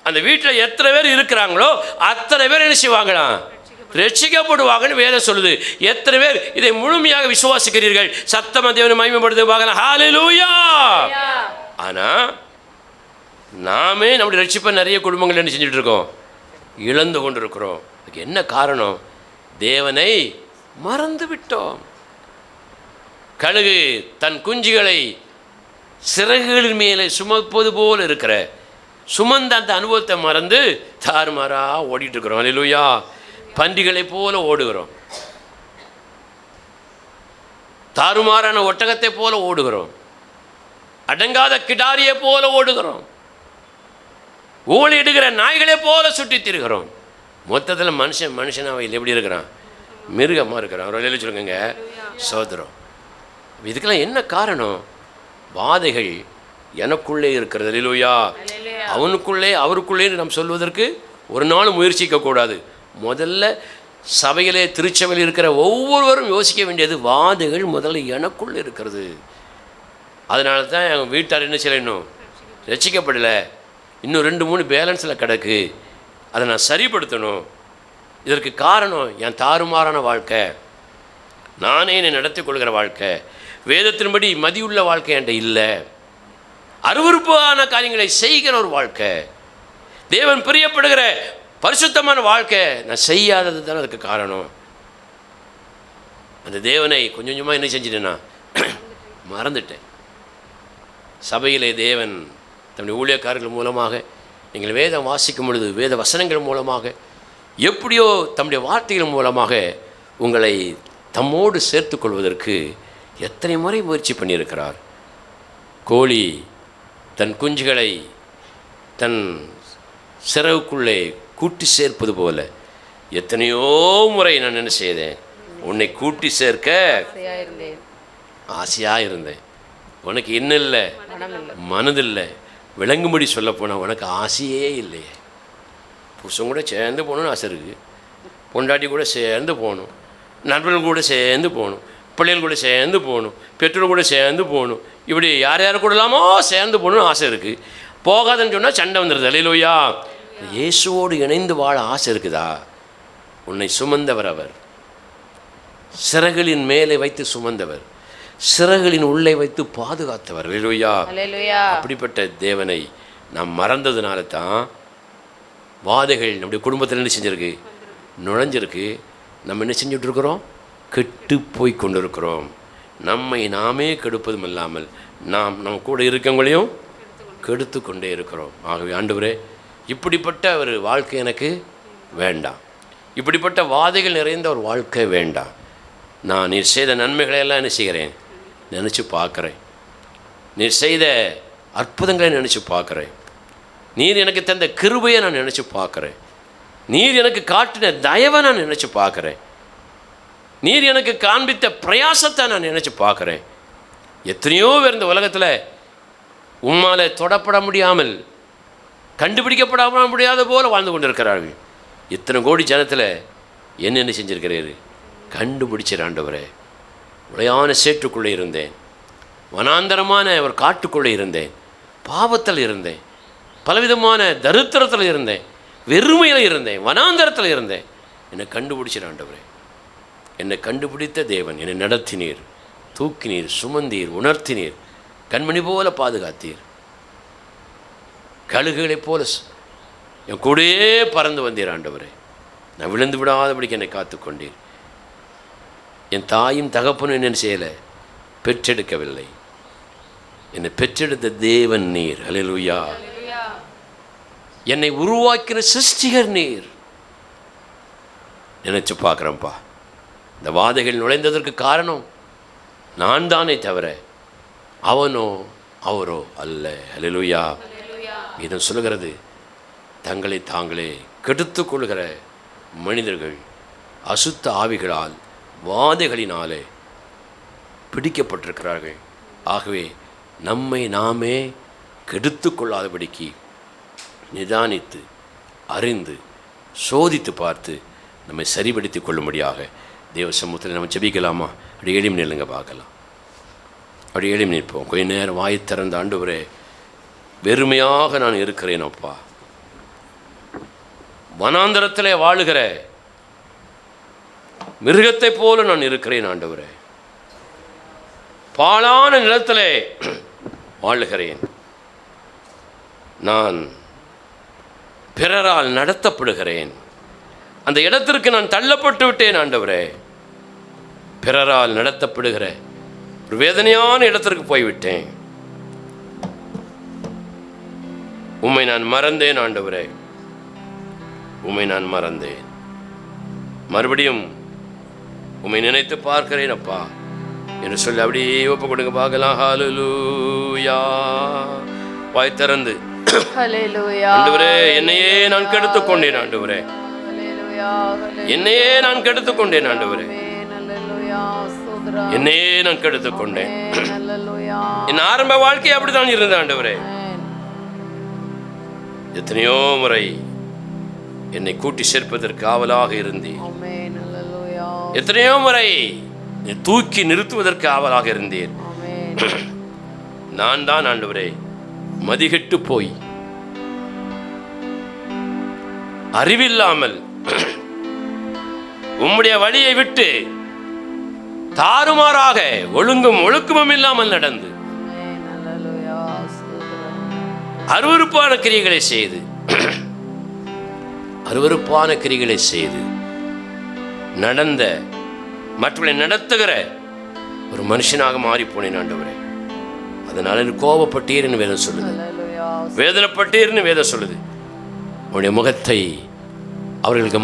அந்த வீட்டில் எத்தனை பேர் இருக்கிறாங்களோ அத்தனை பேர் என்ன செய்வாங்களாம்? ரட்சிக்கப்படுவாங்கன்னு வேதம் சொல்லுது. எத்தனை பேர் இதை முழுமையாக விசுவாசிக்கிறீர்கள்? சத்தமா தேவனை மகிமைப்படுத்த பார்க்கலாம். ஹல்லேலூயா. ஆனால் நாமே நம்முடைய ரட்சிப்பை நிறைய குடும்பங்கள் என்ன செஞ்சுட்டு இருக்கோம்? இழந்து கொண்டு இருக்கிறோம். அதுக்கு என்ன காரணம்? தேவனை மறந்து விட்டோம். கழுகு தன் குஞ்சுகளை சிறகுகளின் மேலே சுமப்பது போல இருக்கிற சுமந்த அந்த அனுபவத்தை மறந்து தாறுமாறா ஓடிட்டு இருக்கிறோம். அல்லேலூயா. பன்றிகளை போல ஓடுகிறோம், தாறுமாறான ஒட்டகத்தை போல ஓடுகிறோம், அடங்காத கிடாரியை போல ஓடுகிறோம், ஊழிடுகிற நாய்களை போல சுற்றி திரிகிறோம். மொத்தத்தில் மனுஷனாக எப்படி இருக்கிறான்? மிருகமாக இருக்கிறான். ஒரு சொல்லுங்க சோதரம். இதுக்கெல்லாம் என்ன காரணம்? வாதைகள் எனக்குள்ளே இருக்கிறது. அல்லேலூயா. அவனுக்குள்ளே அவருக்குள்ளே நாம் சொல்வதற்கு ஒரு நாள் முயற்சிக்கக்கூடாது. முதல்ல சபையிலே திருச்சபையில் இருக்கிற ஒவ்வொருவரும் யோசிக்க வேண்டியது, வாதைகள் முதல்ல எனக்குள் இருக்கிறது. அதனால தான் என் வீட்டார் என்ன செய்யணும், ரசிக்கப்படலை, இன்னும் 2-3 பேலன்ஸில் கிடக்கு, அதை நான் சரிப்படுத்தணும். இதற்கு காரணம் என் தாறுமாறான வாழ்க்கை, நானே என்னை நடத்தி கொள்கிற வாழ்க்கை, வேதத்தின்படி மதியுள்ள வாழ்க்கை என்கிட்ட இல்லை, அருவருப்பான காரியங்களை செய்கிற ஒரு வாழ்க்கை, தேவன் பிரியப்படுகிற பரிசுத்தமான வாழ்க்கை நான் செய்யாதது தான் அதுக்கு காரணம். அந்த தேவனை கொஞ்சம் கொஞ்சமாக என்ன செஞ்சிட்டேன்னா மறந்துட்டேன். சபையிலே தேவன் தன்னுடைய ஊழியக்காரர்கள் மூலமாக, நீங்கள் வேதம் வாசிக்கும் பொழுது வேத வசனங்கள் மூலமாக, எப்படியோ தம்முடைய வார்த்தைகள் மூலமாக உங்களை தம்மோடு சேர்த்து கொள்வதற்கு எத்தனை முறை முயற்சி பண்ணியிருக்கிறார். கோழி தன் குஞ்சுகளை தன் சிறகுக்குள்ளே கூட்டி சேர்ப்பது போல எத்தனையோ முறை நான் என்ன செய்தேன், உன்னை கூட்டி சேர்க்க ஆசையாக இருந்தேன். உனக்கு என்ன இல்லை, மனதில்லை. விளங்கும்படி சொல்ல போனால் உனக்கு ஆசையே இல்லையே. புருஷன் கூட சேர்ந்து போகணுன்னு ஆசை இருக்குது, பொண்டாட்டி கூட சேர்ந்து போகணும், நண்பர்கள் கூட சேர்ந்து போகணும், பிள்ளைகள் கூட சேர்ந்து போகணும், பெற்றோர் கூட சேர்ந்து போகணும், இப்படி யார் யார் கூட இல்லாமோ சேர்ந்து போகணுன்னு ஆசை இருக்குது. போகாதுன்னு சொன்னால் சண்டை வந்துடுது. அல்லேலூயா. இயேசுவோடு இணைந்து வாழ ஆசை இருக்குதா? உன்னை சுமந்தவர் அவர், சிறகுகளின் மேலே வைத்து சுமந்தவர், சிறகுகளின் உள்ளே வைத்து பாதுகாத்தவர். அல்லேலூயா. அப்படிப்பட்ட தேவனை நாம் மறந்ததுனால தான் வாதைகள் நம்முடைய குடும்பத்தில் என்ன செஞ்சிருக்கு, நுழைஞ்சிருக்கு. நம்ம என்ன செஞ்சுட்ருக்கிறோம், கெட்டு போய் கொண்டு இருக்கிறோம். நம்மை நாமே கெடுப்பதும் இல்லாமல் நம்ம கூட இருக்கவங்களையும் கெடுத்து கொண்டே இருக்கிறோம். ஆகவே ஆண்டவரே, இப்படிப்பட்ட ஒரு வாழ்க்கை எனக்கு வேண்டாம், இப்படிப்பட்ட வாதைகள் நிறைந்த ஒரு வாழ்க்கை வேண்டாம். நான் நீர் செய்த நன்மைகளையெல்லாம் என்ன செய்கிறேன், நினச்சி பார்க்குறேன். நீர் செய்த அற்புதங்களை நினச்சி பார்க்குறேன். நீர் எனக்கு தந்த கிருபையை நான் நினச்சி பார்க்குறேன். நீர் எனக்கு காட்டின தயவை நான் நினச்சி பார்க்குறேன். நீர் எனக்கு காண்பித்த பிரயாசத்தை நான் நினச்சி பார்க்குறேன். எத்தனையோ பேர் இந்த உலகத்தில் உம்மால் தொடப்பட முடியாமல், கண்டுபிடிக்கப்பட முடியாத போல் வாழ்ந்து கொண்டு இருக்கிறார்கள். இத்தனை கோடி ஜனத்தில் என்னென்ன செஞ்சுருக்கிறாரு, கண்டுபிடிச்சிரு ஆண்டவரே. உளையான சேற்றுக்குள்ளே இருந்தேன், வனாந்தரமான ஒரு காட்டுக்குள்ளே இருந்தேன், பாவத்தில் இருந்தேன், பலவிதமான தரித்திரத்தில் இருந்தேன், வெறுமையில் இருந்தேன், வனாந்தரத்தில் இருந்தேன். என்னை கண்டுபிடிச்சிரு ஆண்டவரே. என்னை கண்டுபிடித்த தேவன் என்னை நடத்தினீர், தூக்கினீர், சுமந்தீர், உணர்த்தினீர், கண்மணி போல பாதுகாத்தீர், கழுகுகளைப் போல என் கூடயே பறந்து வந்தீர் ஆண்டவரே. நான் விழுந்து விடாதபடிக்கு என்னை காத்துக்கொண்டீர். என் தாயும் தகப்பனும் என்ன செய்யலை, பெற்றெடுக்கவில்லை, என்னை பெற்றெடுத்த தேவன் நீர். அல்லேலூயா. என்னை உருவாக்கிற சிருஷ்டிகர் நீர். நினைச்சு பார்க்குறேன்ப்பா, இந்த வாதைகள் நுழைந்ததற்கு காரணம் நான் தானே தவிர அவனோ அவரோ அல்ல. அல்லேலூயா. இதன் சொல்லுகிறது, தங்களை தாங்களே கெடுத்து கொள்கிற மனிதர்கள் அசுத்த ஆவிகளால் வாதைகளினாலே பிடிக்கப்பட்டிருக்கிறார்கள். ஆகவே நம்மை நாமே கெடுத்து கொள்ளாதபடிக்கு நிதானித்து அறிந்து சோதித்து பார்த்து நம்மை சரிபடுத்தி கொள்ளும்படியாக தேவ சமூகத்தில் நம்ம ஜெபிக்கலாமா? அப்படி எளிமை நில்லுங்க, பார்க்கலாம். அப்படி எளிமை நிற்போம். கொஞ்ச நேரம் வாய் திறந்த ஆண்டவரே, வெறுமையாக நான் இருக்கிறேன் அப்பா, வனாந்தரத்திலே வாழுகிற மிருகத்தை போல நான் இருக்கிறேன் ஆண்டவரே, பாழான நிலத்திலே வாழுகிறேன், நான் பிறரால் நடத்தப்படுகிறேன், அந்த இடத்திற்கு நான் தள்ளப்பட்டு விட்டேன் ஆண்டவரே, பிறரால் நடத்தப்படுகிற ஒரு வேதனையான இடத்திற்கு போய்விட்டேன். உம்மை நான் மறந்தேன் ஆண்டவரே, உம்மை நான் மறந்தேன். மறுபடியும் உம்மை நினைத்து பார்க்கிறேன் அப்பா என்று சொல்லி அப்படியே ஒப்பு கொடுங்க, பார்க்கலாம். ஹல்லேலூயா. வாய் திறந்து ஆண்டவரே, என்னையே நான் கெடுத்துக் கொண்டேன் ஆண்டவரே, என்னையே நான் கெடுத்துக் கொண்டேன் ஆண்டவரே, என்னையே நான் கெடுத்துக் கொண்டேன். என் ஆரம்ப வாழ்க்கை அப்படித்தான் இருந்தது ஆண்டவரே. எத்தனையோ முறை என்னை கூட்டி சேர்ப்பதற்கு ஆவலாக இருந்தேன். எத்தனையோ முறை தூக்கி நிறுத்துவதற்கு ஆவலாக இருந்தீர். நான் தான் ஆண்டவரே மதிகெட்டு போய் அறிவில்லாமல் உம்முடைய வழியை விட்டு தாறுமாறாக ஒழுங்கும் ஒழுக்கமும் இல்லாமல் நடந்து அருவருப்பான கிரியைகளை செய்து நடந்த மற்றவர்களை நடத்துகிற ஒரு மனுஷனாக மாறி போனேன் ஆண்டவரே. அதனால கோபப்பட்டீர்னு வேதம் சொல்லுது, வேதனைப்பட்டீர்னு வேதம் சொல்லுது. உன்னுடைய முகத்தை அவர்களுக்கு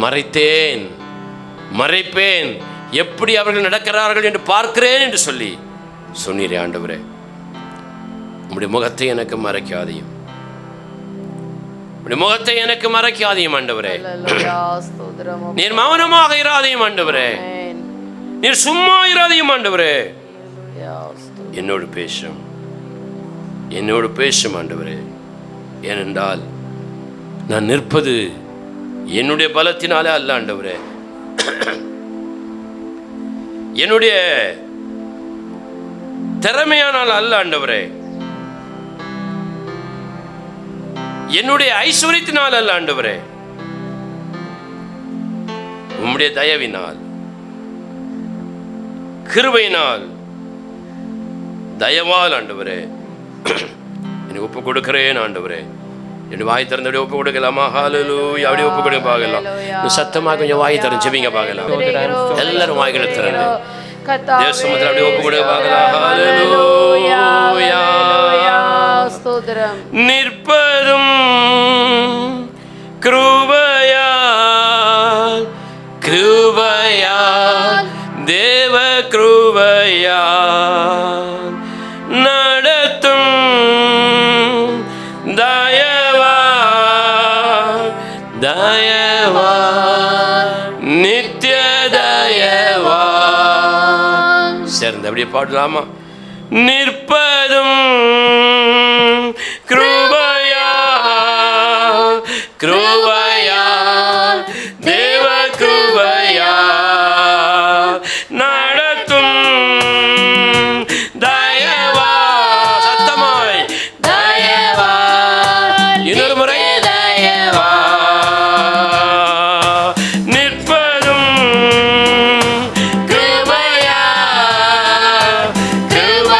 மறைப்பேன், எப்படி அவர்கள் நடக்கிறார்கள் என்று பார்க்கிறேன் என்று சொல்லி சொன்னீரே ஆண்டவரே. உம்முடைய முகத்தை எனக்கு மறைக்காதையும், உம்முடைய முகத்தை எனக்கு மறைக்காதையும் ஆண்டவரே. நீர் மௌனமாக இராதையும் ஆண்டவரே, நீர் சும்மா இராதையும் ஆண்டவரே. என்னோடு பேசும் ஆண்டவரே. ஏனென்றால் நான் நிற்பது என்னுடைய பலத்தினாலே அல்ல ஆண்டவரே, என்னுடைய திறமையானால் அல்ல ஆண்டவரே, என்னுடைய ஐஸ்வர்யத்தினால் அல்ல ஆண்டவரே, உம்முடைய தயவினால், கிருபையினால், தயவால் ஆண்டவரே எனக்கு ஒப்பு கொடுக்கிறேன் ஆண்டவரே. என்னுடைய வாய் திறந்து அப்படியே ஒப்பு கொடுக்கலாமா? ஹல்லேலூயா. அப்படியே ஒப்பு கொடுக்க பார்க்கலாம். சத்தமாக கொஞ்சம் வாய் திறந்து ஜெபிங்க பார்க்கலாம். எல்லாரும் வாய்களை திறந்து தேவசமத்தில் அப்படியே ஒப்பு கொடுக்க பார்க்கலாம். ஹல்லேலூயா. நிற்பதும் கிருபையால், தேவ கிருபையால் நடத்தும் தயவா நித்திய தயவா. சேர்ந்து அப்படியே பாடலாமா? நிற்பதும் கிருபையா தேவ கிருபையா நடத்தும் தயவா. சத்தமாய் தயவா. இன்னொரு முறை தயவா. நிற்பதும் கிருபையா தேவ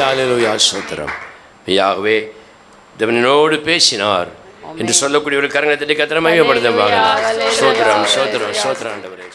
ஹalleluya ஹalleluya ஸ்தோத்திரம். மெய்யாகவே தேவனோடு பேசினார் என்று சொல்லக்கூடிய ஒரு கரங்களை தட்டி கர்த்தரை மகிமைப்படுத்துவாங்க. ஸ்தோத்திரம் ஸ்தோத்திரம் ஸ்தோத்திரம் ஆண்டவரே.